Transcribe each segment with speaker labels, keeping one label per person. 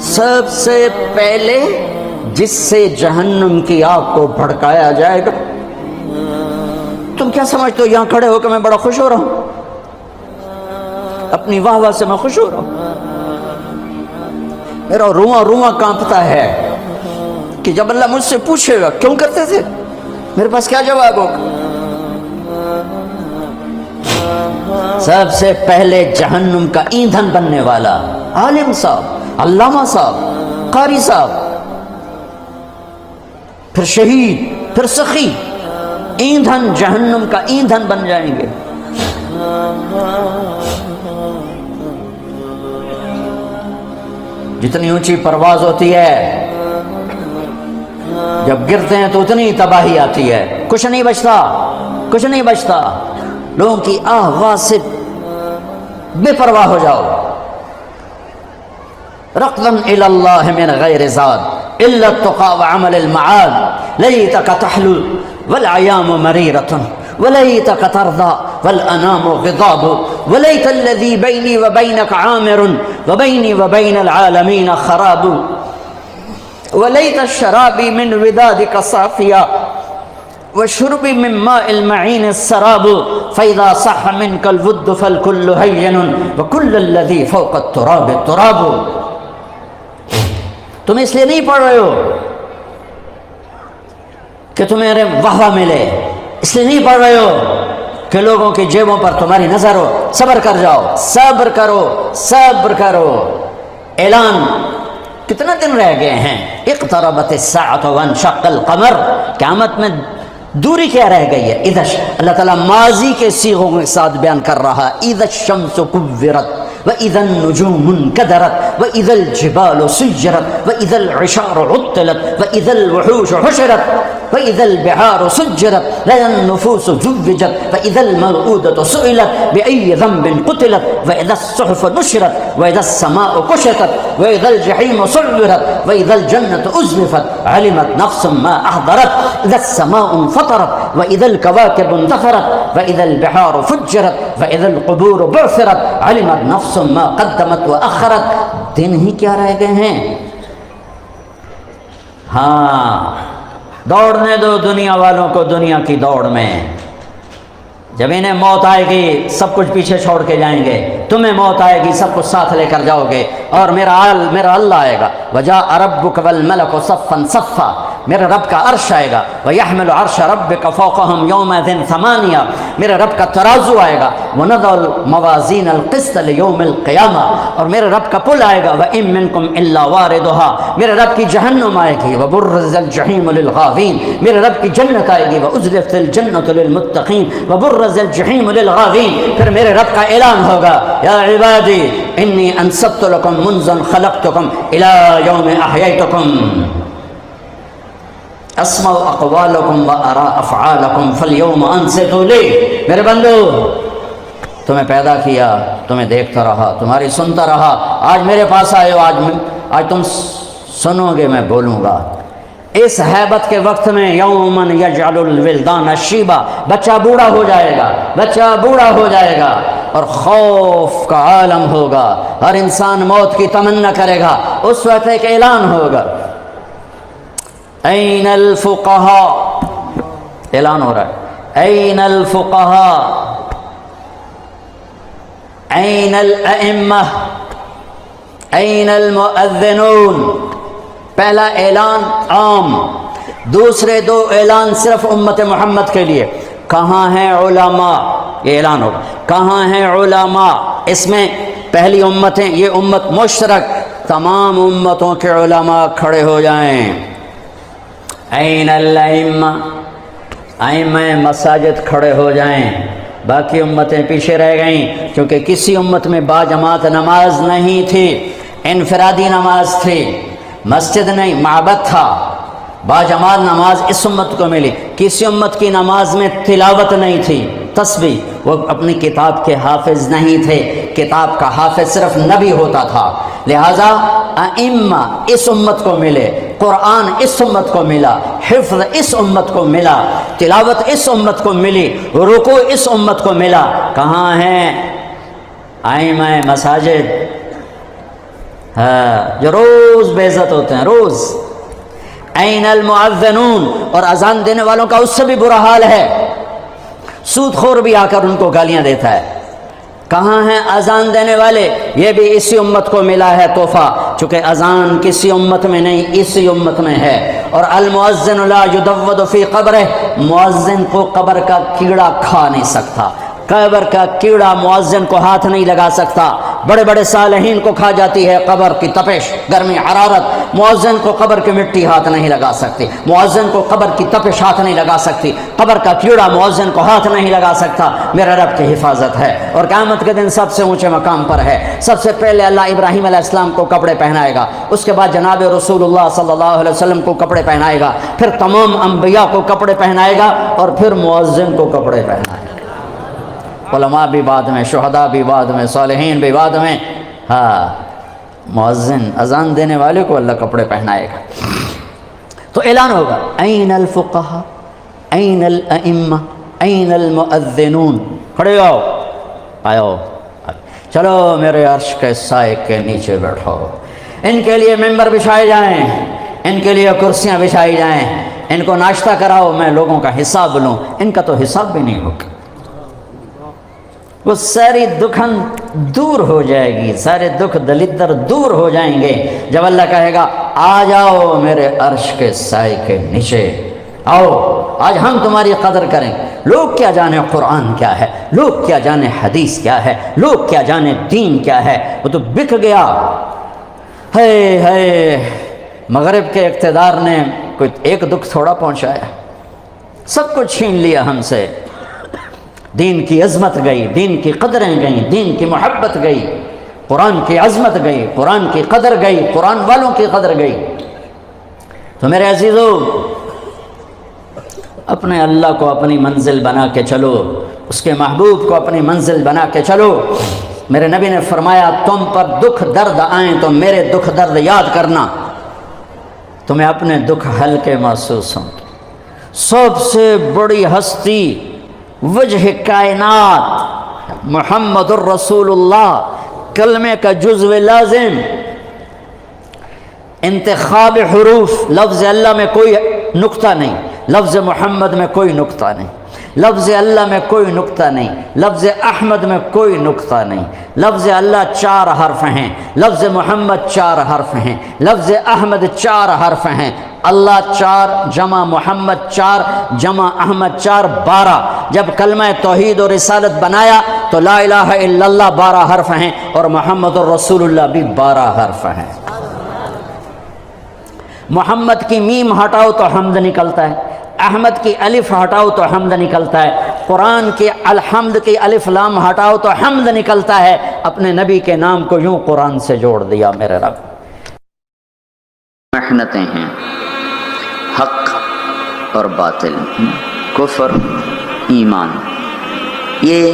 Speaker 1: سب سے پہلے جس سے جہنم کی آگ کو بھڑکایا جائے گا. تم کیا سمجھتے ہو یہاں کھڑے ہو کہ میں بڑا خوش ہو رہا ہوں؟ اپنی واہ واہ سے میں خوش ہو رہا ہوں. میرا رواں رواں کانپتا ہے کہ جب اللہ مجھ سے پوچھے گا کیوں کرتے تھے، میرے پاس کیا جواب ہوگا. سب سے پہلے جہنم کا ایندھن بننے والا عالم صاحب، علامہ صاحب، قاری صاحب، پھر شہید، پھر سخی، ایندھن جہنم کا ایندھن بن جائیں گے. جتنی اونچی پرواز ہوتی ہے جب گرتے ہیں تو اتنی تباہی آتی ہے، کچھ نہیں بچتا، کچھ نہیں بچتا. لوگوں کی آواز سے بے پرواہ ہو جاؤ. رقدا الى اللہ من غیر زاد الا التقى وعمل المعاد لیتک تحلو والعیام مریرۃ ولیتک ترضى والانام غضاب ولیت الذی بینی وبینک عامر وبینی وبین العالمین خراب ولیت الشرابی من ودادک صافیا وشربی من ماء المعین السراب فاذا صح منک الود فالکل هین وکل الذی فوق التراب التراب. تم اس لیے نہیں پڑھ رہے ہو کہ تمہیں واہ واہ ملے، اس لیے نہیں پڑھ رہے ہو کہ لوگوں کی جیبوں پر تمہاری نظر ہو. صبر کر جاؤ، صبر کرو، صبر کرو. اعلان کتنا دن رہ گئے ہیں؟ اقتربت الساعۃ وانشق القمر. قیامت میں دوری کیا رہ گئی ہے؟ اذا اللہ تعالیٰ ماضی کے صیغوں کے ساتھ بیان کر رہا ہے. اذا الشمس كورت وَإِذَا النُّجُومُ انكدرت وَإِذَا الْجِبَالُ سُيِّرَتْ وَإِذَا الْعِشَارُ عُطِّلَتْ وَإِذَا الْوُحُوشُ حُشِرَتْ وَإِذَا الْبِحَارُ سُجِّرَتْ وَإِذَا النُّفُوسُ زُوِّجَتْ وَإِذَا الْمَوْءُودَةُ سُئِلَتْ بِأَيِّ ذَنبٍ قُتِلَتْ وَإِذَا الصُّحُفُ نُشِرَتْ وَإِذَا السَّمَاءُ كُشِطَتْ وَإِذَا الْجَحِيمُ سُعِّرَتْ وَإِذَا الْجَنَّةُ أُزْلِفَتْ عَلِمَتْ نَفْسٌ مَّا أَحْضَرَتْ إِذَا السَّمَاءُ انفطرت وَإِذَا الْكَوَاكِبُ انتثرت وَإِذَا الْبِحَارُ فُجِّرَتْ وَإِذَا الْقُبُورُ بُعْثِرَتْ علمت نفس ما قدمت وأخرت. دن ہی کیا رہ گئے ہیں. ہاں دوڑنے دو دنیا والوں کو دنیا کی دوڑ میں. جب انہیں موت آئے گی سب کچھ پیچھے چھوڑ کے جائیں گے، تمہیں موت آئے گی سب کچھ ساتھ لے کر جاؤ گے. اور میرا اللہ آئے گا. وجاء ربک والملک صفا صفا. میرے رب کا عرش آئے گا. وَيَحْمِلُ عَرْشَ رَبِّكَ فَوْقَهُمْ يَوْمَئِذٍ ثَمَانِيَةٌ. میرے رب کا ترازو آئے گا. وَنَضَعُ الْمَوَازِينَ الْقِسْطَ لِيَوْمِ الْقِيَامَةِ. اور میرے رب کا پل آئے گا. وَإِن مِّنكُمْ إِلَّا وَارِدُهَا. میرے رب کی جہنم آئے گی. وَبُرِّزَ الْجَحِيمُ لِلْغَاوِينَ. میرے رب کی جنت آئے گی. وَأُزْلِفَتِ الْجَنَّةُ لِلْمُتَّقِينَ وَبُرِّزَ الْجَحِيمُ لِلْغَاوِينَ. پھر میرے رب کا اعلان ہوگا یا عبادی انی انصبت لکم منذ خلقتکم الی یوم احییتکم اسمع اقوالکم و ارا افعالکم فالیوم انصتوا لی. میرے بندو تمہیں پیدا کیا، تمہیں دیکھتا رہا، تمہاری سنتا رہا. آج میرے پاس آئے ہو، آج تم سنو گے، میں بولوں گا. اس ہیبت کے وقت میں یومن یجعل الولدان شیبا. بچہ بوڑھا ہو جائے گا، بچہ بوڑھا ہو جائے گا اور خوف کا عالم ہوگا. ہر انسان موت کی تمنا کرے گا. اس وقت ایک اعلان ہوگا. این الفقہاء. اعلان ہو رہا ہے. این الفقہاء این الائمہ این المؤذنون. پہلا اعلان عام، دوسرے دو اعلان صرف امت محمد کے لیے. کہاں ہیں علماء؟ یہ اعلان ہوگا. کہاں ہیں علماء؟ اس میں پہلی امتیں، یہ امت مشترک، تمام امتوں کے علماء کھڑے ہو جائیں. این الائمہ. ائمہ مساجد کھڑے ہو جائیں. باقی امتیں پیچھے رہ گئیں کیونکہ کسی امت میں باجماعت نماز نہیں تھی، انفرادی نماز تھی. مسجد نہیں، معبد تھا. باجماعت نماز اس امت کو ملی. کسی امت کی نماز میں تلاوت نہیں تھی، تسبیح. وہ اپنی کتاب کے حافظ نہیں تھے، کتاب کا حافظ صرف نبی ہوتا تھا. لہذا ائمہ اس امت کو ملے، قرآن اس امت کو ملا، حفظ اس امت کو ملا، تلاوت اس امت کو ملی، رکوع اس امت کو ملا. کہاں ہیں ائمہ مساجد؟ ہاں جو روز بے عزت ہوتے ہیں روز. این المؤذنون، اور اذان دینے والوں کا اس سے بھی برا حال ہے. سود خور بھی آ کر ان کو گالیاں دیتا ہے. کہاں ہیں اذان دینے والے؟ یہ بھی اسی امت کو ملا ہے تحفہ، چونکہ اذان کسی امت میں نہیں اسی امت میں ہے. اور المؤذن لا یدود فی قبرہ، مؤذن کو قبر کا کیڑا کھا نہیں سکتا. قبر کا کیڑا مؤذن کو ہاتھ نہیں لگا سکتا. بڑے بڑے صالحین کو کھا جاتی ہے قبر کی تپش، گرمی، حرارت. مؤذن کو قبر کی مٹی ہاتھ نہیں لگا سکتی. مؤذن کو قبر کی تپش ہاتھ نہیں لگا سکتی. قبر کا کیڑا مؤذن کو ہاتھ نہیں لگا سکتا. میرے رب کی حفاظت ہے. اور قیامت کے دن سب سے اونچے مقام پر ہے. سب سے پہلے اللہ ابراہیم علیہ السلام کو کپڑے پہنائے گا، اس کے بعد جناب رسول اللہ صلی اللہ علیہ وسلم کو کپڑے پہنائے گا، پھر تمام انبیاء کو کپڑے پہنائے گا، اور پھر مؤذن کو کپڑے پہنائے گا. علماء بھی بعد میں، شہداء بھی بعد میں، صالحین بھی بعد میں. ہاں مؤذن اذان دینے والے کو اللہ کپڑے پہنائے گا. تو اعلان ہوگا این الفقہاء این الائمہ این المؤذنون. کھڑے ہو، آؤ، چلو میرے عرش کے سائے کے نیچے بیٹھو. ان کے لیے ممبر بچھائے جائیں، ان کے لیے کرسیاں بچھائی جائیں، ان کو ناشتہ کراؤ، میں لوگوں کا حساب لوں. ان کا تو حساب بھی نہیں ہوگا. وہ ساری دکھن دور ہو جائے گی، سارے دکھ دلدر دور ہو جائیں گے جب اللہ کہے گا آ جاؤ میرے عرش کے سائے کے نیچے، آؤ آج ہم تمہاری قدر کریں. لوگ کیا جانے قرآن کیا ہے، لوگ کیا جانے حدیث کیا ہے، لوگ کیا جانے دین کیا ہے. وہ تو بک گیا. ہے مغرب کے اقتدار نے کوئی ایک دکھ تھوڑا پہنچایا، سب کچھ چھین لیا ہم سے. دین کی عظمت گئی، دین کی قدریں گئیں، دین کی محبت گئی، قرآن کی عظمت گئی، قرآن کی قدر گئی، قرآن والوں کی قدر گئی. تو میرے عزیزو، اپنے اللہ کو اپنی منزل بنا کے چلو، اس کے محبوب کو اپنی منزل بنا کے چلو. میرے نبی نے فرمایا تم پر دکھ درد آئیں تو میرے دکھ درد یاد کرنا، تمہیں اپنے دکھ ہلکے محسوس ہوں. سب سے بڑی ہستی وجہ کائنات محمد الرسول اللہ، کلمے کا جزو لازم، انتخاب حروف. لفظ اللہ میں کوئی نقطہ نہیں، لفظ محمد میں کوئی نقطہ نہیں، لفظ اللہ میں کوئی نقطہ نہیں، لفظ احمد میں کوئی نقطہ نہیں. لفظ اللہ 4 حرف ہیں، لفظ محمد 4 حرف ہیں، لفظ احمد 4 حرف ہیں. اللہ 4 جمع محمد 4 جمع احمد 4 12. جب کلمہ توحید اور رسالت بنایا تو لا الہ الا اللہ 12 حرف ہیں، اور محمد الرسول اللہ بھی 12 حرف ہیں. محمد کی میم ہٹاؤ تو حمد نکلتا ہے، احمد کی الف ہٹاؤ تو حمد نکلتا ہے، قرآن کی الحمد کی الف لام ہٹاؤ تو حمد نکلتا ہے. اپنے نبی کے نام کو یوں قرآن سے جوڑ دیا میرے رب. محنتیں ہیں، حق اور باطل، کفر، ایمان، یہ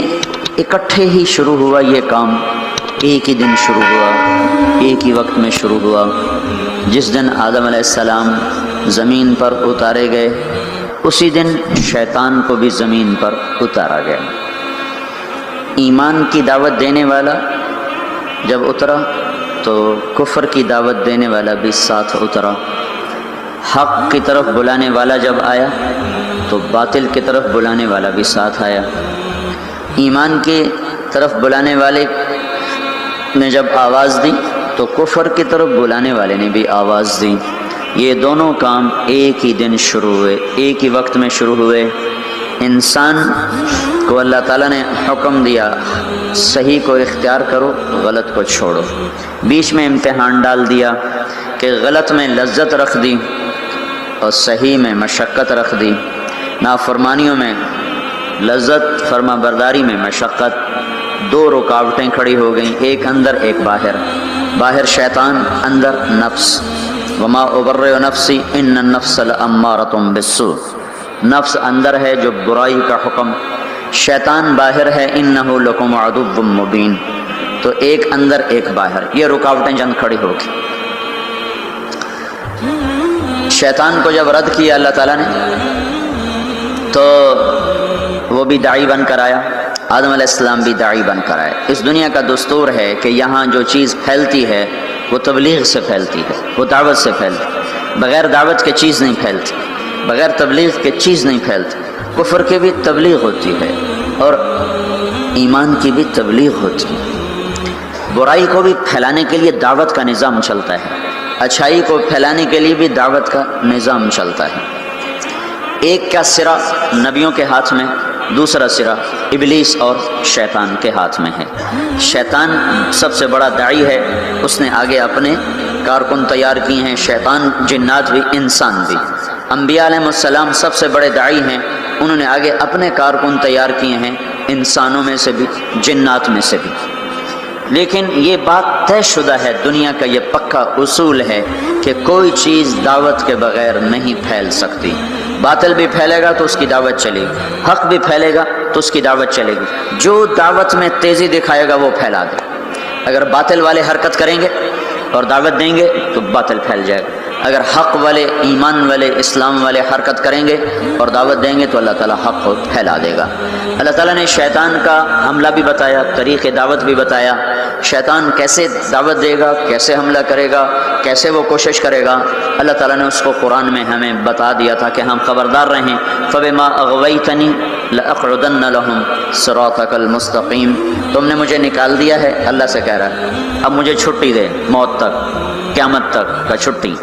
Speaker 1: اکٹھے ہی شروع ہوا. یہ کام ایک ہی دن شروع ہوا، ایک ہی وقت میں شروع ہوا. جس دن آدم علیہ السلام زمین پر اتارے گئے، اسی دن شیطان کو بھی زمین پر اتارا گیا. ایمان کی دعوت دینے والا جب اترا تو کفر کی دعوت دینے والا بھی ساتھ اترا. حق کی طرف بلانے والا جب آیا تو باطل کی طرف بلانے والا بھی ساتھ آیا. ایمان کی طرف بلانے والے نے جب آواز دی تو کفر کی طرف بلانے والے نے بھی آواز دی. یہ دونوں کام ایک ہی دن شروع ہوئے، ایک ہی وقت میں شروع ہوئے. انسان کو اللہ تعالیٰ نے حکم دیا صحیح کو اختیار کرو، غلط کو چھوڑو. بیچ میں امتحان ڈال دیا کہ غلط میں لذت رکھ دی اور صحیح میں مشقت رکھ دی. نافرمانیوں میں لذت، فرما برداری میں مشقت. 2 رکاوٹیں کھڑی ہو گئیں، ایک اندر ایک باہر. باہر شیطان، اندر نفس. وما ابرئ نفسی ان النفس لامارۃ بالسوء. نفس اندر ہے جو برائی کا حکم، شیطان باہر ہے انہ لکم عدو مبین. تو ایک اندر ایک باہر، یہ رکاوٹیں چند کھڑی ہوگی. شیطان کو جب رد کیا اللہ تعالیٰ نے تو وہ بھی داعی بن کر آیا، آدم علیہ السلام بھی داعی بن کر آئے. اس دنیا کا دستور ہے کہ یہاں جو چیز پھیلتی ہے وہ تبلیغ سے پھیلتی ہے، وہ دعوت سے پھیلتی ہے۔ بغیر دعوت کے چیز نہیں پھیلتی، بغیر تبلیغ کے چیز نہیں پھیلتی۔ کفر کی بھی تبلیغ ہوتی ہے اور ایمان کی بھی تبلیغ ہوتی ہے۔ برائی کو بھی پھیلانے کے لیے دعوت کا نظام چلتا ہے، اچھائی کو پھیلانے کے لیے بھی دعوت کا نظام چلتا ہے۔ ایک کا سرا نبیوں کے ہاتھ میں، دوسرا سرا ابلیس اور شیطان کے ہاتھ میں ہے۔ شیطان سب سے بڑا داعی ہے، اس نے آگے اپنے کارکن تیار کیے ہیں، شیطان، جنات بھی، انسان بھی۔ انبیاء علیہ السلام سب سے بڑے داعی ہیں، انہوں نے آگے اپنے کارکن تیار کیے ہیں، انسانوں میں سے بھی، جنات میں سے بھی۔ لیکن یہ بات طے شدہ ہے، دنیا کا یہ پکا اصول ہے کہ کوئی چیز دعوت کے بغیر نہیں پھیل سکتی۔ باطل بھی پھیلے گا تو اس کی دعوت چلے گی، حق بھی پھیلے گا تو اس کی دعوت چلے گی۔ جو دعوت میں تیزی دکھائے گا وہ پھیلا دے۔ اگر باطل والے حرکت کریں گے اور دعوت دیں گے تو باطل پھیل جائے گا، اگر حق والے، ایمان والے، اسلام والے حرکت کریں گے اور دعوت دیں گے تو اللہ تعالیٰ حق کو پھیلا دے گا۔ اللہ تعالیٰ نے شیطان کا حملہ بھی بتایا، طریق دعوت بھی بتایا، شیطان کیسے دعوت دے گا، کیسے حملہ کرے گا، کیسے وہ کوشش کرے گا، اللہ تعالیٰ نے اس کو قرآن میں ہمیں بتا دیا تھا کہ ہم خبردار رہیں۔ فَبِمَا أَغْوَيْتَنِي لَأَقْعُدَنَّ لَهُمْ صِرَاطَكَ الْمُسْتَقِيمَ۔ تم نے مجھے نکال دیا ہے، اللہ سے کہہ رہا ہے اب مجھے چھٹی دے، موت تک، قیامت تک کا چھٹی۔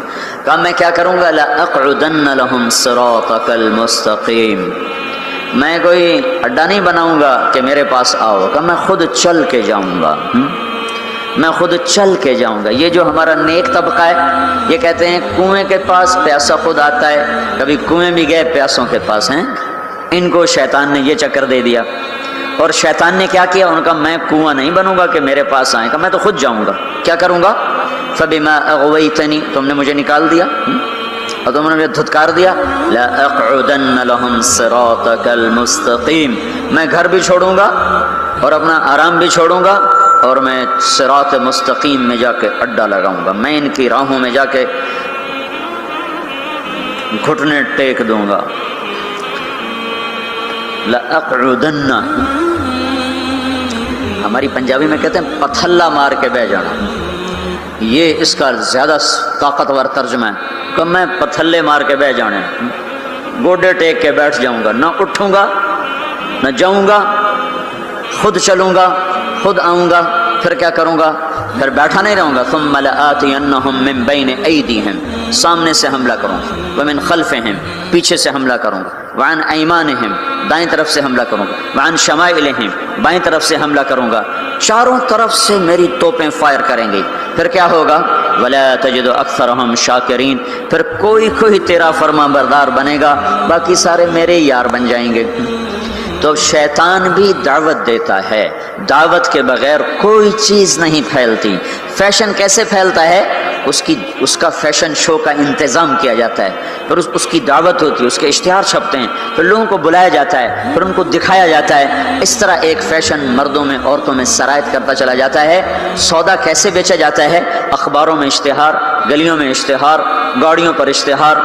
Speaker 1: کہا میں کیا کروں گا، لَأَقْعُدَنَّ لَهُمْ صِرَاطَكَ الْمُسْتَقِيمَ، میں کوئی اڈا نہیں بناؤں گا کہ میرے پاس آؤ، کہ میں خود چل کے جاؤں گا، میں خود چل کے جاؤں گا۔ یہ جو ہمارا نیک طبقہ ہے، یہ کہتے ہیں کنویں کے پاس پیاسا خود آتا ہے، کبھی کنویں بھی گئے پیاسوں کے پاس ہیں۔ ان کو شیطان نے یہ چکر دے دیا، اور شیطان نے کیا کیا، ان کا میں کنواں نہیں بنوں گا کہ میرے پاس آئیں، کہ میں تو خود جاؤں گا۔ کیا کروں گا، فَبِمَا أَغْوَيْتَنِي، تم نے مجھے نکال دیا اور تم نے مجھے دھتکار دیا، لَأَقْعُدَنَّ لَهُمْ صِرَاطَكَ الْمُسْتَقِيمَ، میں گھر بھی چھوڑوں گا اور اپنا آرام بھی چھوڑوں گا، اور میں صراط مستقیم میں جا کے اڈا لگاؤں گا، میں ان کی راہوں میں جا کے گھٹنے ٹیک دوں گا۔ لَأَقْعُدَنَّ، ہماری پنجابی میں کہتے ہیں پتھلا مار کے بہ جانا، یہ اس کا زیادہ طاقتور ترجمہ ہے کہ میں پتھلے مار کے بہ جانے، گوڈے ٹیک کے بیٹھ جاؤں گا، نہ اٹھوں گا نہ جاؤں گا، خود چلوں گا، خود آؤں گا، پھر کیا کروں گا، پھر بیٹھا نہیں رہوں گا۔ ثم لآتینہم من بین ایدیہم، سامنے سے حملہ کروں گا، ومن خلفہم، پیچھے سے حملہ کروں گا، وعن ایمانہم، دائیں طرف سے حملہ کروں گا، وعن شمائلہم، بائیں طرف سے حملہ کروں گا، چاروں طرف سے میری توپیں فائر کریں گی۔ پھر کیا ہوگا، ولا تجد اکثرہم شاکرین، پھر کوئی تیرا فرما بردار بنے گا، باقی سارے میرے یار بن جائیں گے۔ تو شیطان بھی دعوت دیتا ہے، دعوت کے بغیر کوئی چیز نہیں پھیلتی۔ فیشن کیسے پھیلتا ہے، اس کا فیشن شو کا انتظام کیا جاتا ہے، پھر اس کی دعوت ہوتی ہے، اس کے اشتہار چھپتے ہیں، پھر لوگوں کو بلایا جاتا ہے، پھر ان کو دکھایا جاتا ہے۔ اس طرح ایک فیشن مردوں میں، عورتوں میں سرایت کرتا چلا جاتا ہے۔ سودا کیسے بیچا جاتا ہے، اخباروں میں اشتہار، گلیوں میں اشتہار، گاڑیوں پر اشتہار،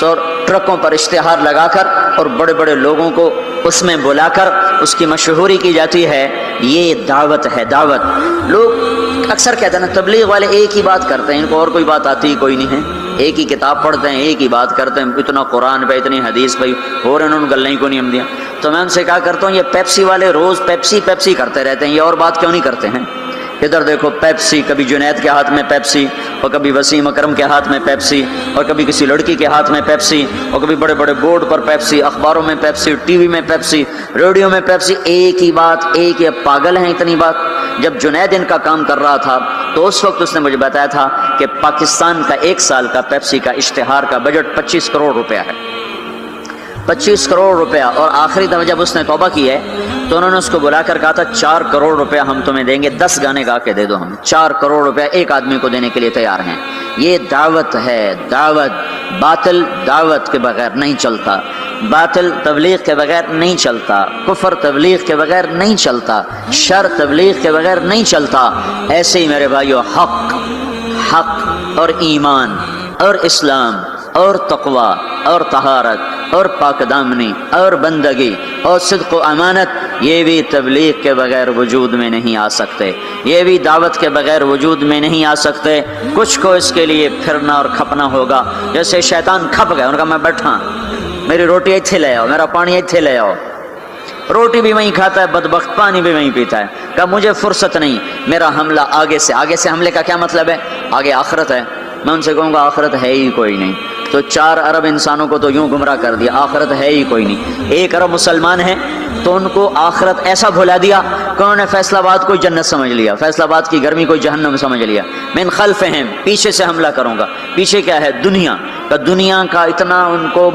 Speaker 1: اور ٹرکوں پر اشتہار لگا کر اور بڑے بڑے لوگوں کو اس میں بلا کر اس کی مشہوری کی جاتی ہے۔ یہ دعوت ہے، دعوت۔ لوگ اکثر کہتے ہیں نا، تبلیغ والے ایک ہی بات کرتے ہیں، ان کو اور کوئی بات آتی ہی کوئی نہیں ہے، ایک ہی کتاب پڑھتے ہیں، ایک ہی بات کرتے ہیں، اتنا قرآن پہ، اتنی حدیث پہ، اور انہوں نے گلیں کو نہیں ہم دیا۔ تو میں ان سے کہا کرتا ہوں، یہ پیپسی والے روز پیپسی کرتے رہتے ہیں، یہ اور بات کیوں نہیں کرتے ہیں؟ ادھر دیکھو پیپسی، کبھی جنید کے ہاتھ میں پیپسی، اور کبھی وسیم اکرم کے ہاتھ میں پیپسی، اور کبھی کسی لڑکی کے ہاتھ میں پیپسی، اور کبھی بڑے بڑے بورڈ پر پیپسی، اخباروں میں پیپسی، ٹی وی میں پیپسی، ریڈیو میں پیپسی، ایک ہی بات، ایک ہی۔ پاگل ہیں اتنی بات۔ جب جنید ان کا کام کر رہا تھا تو اس وقت اس نے مجھے بتایا تھا کہ پاکستان کا ایک سال کا پیپسی کا اشتہار کا بجٹ 25 کروڑ روپیہ ہے، 25 کروڑ روپیہ۔ اور آخری دفعہ جب اس نے توبہ کی ہے تو انہوں نے اس کو بلا کر کہا تھا 4 کروڑ روپیہ ہم تمہیں دیں گے، 10 گانے گا کے دے دو، ہم 4 کروڑ روپیہ ایک آدمی کو دینے کے لیے تیار ہیں۔ یہ دعوت ہے، دعوت۔ باطل دعوت کے بغیر نہیں چلتا، باطل تبلیغ کے بغیر نہیں چلتا، کفر تبلیغ کے بغیر نہیں چلتا، شر تبلیغ کے بغیر نہیں چلتا۔ ایسے ہی میرے بھائیو، حق اور ایمان اور اسلام اور تقوی اور طہارت اور پاک دامنی اور بندگی اور صدق و امانت، یہ بھی تبلیغ کے بغیر وجود میں نہیں آ سکتے، یہ بھی دعوت کے بغیر وجود میں نہیں آ سکتے۔ کچھ کو اس کے لیے پھرنا اور کھپنا ہوگا۔ جیسے شیطان کھپ گئے، ان کا میں بیٹھا، میری روٹی ایتھے لے آؤ، میرا پانی ایتھے لے آؤ۔ روٹی بھی وہیں کھاتا ہے بدبخت، پانی بھی وہیں پیتا ہے۔ کہا مجھے فرصت نہیں، میرا حملہ آگے سے۔ آگے سے حملے کا کیا مطلب ہے؟ آگے آخرت ہے۔ میں ان سے کہوں گا آخرت ہے ہی کوئی نہیں، تو 4 ارب انسانوں کو تو یوں گمراہ کر دیا، آخرت ہے ہی کوئی نہیں۔ 1 ارب مسلمان ہیں تو ان کو آخرت ایسا بھلا دیا کہ انہوں نے فیصل آباد کو جنت سمجھ لیا، فیصل آباد کی گرمی کو جہنم سمجھ لیا۔ من خلفہم، پیچھے سے حملہ کروں گا۔ پیچھے کیا ہے؟ دنیا کا، دنیا کا اتنا ان کو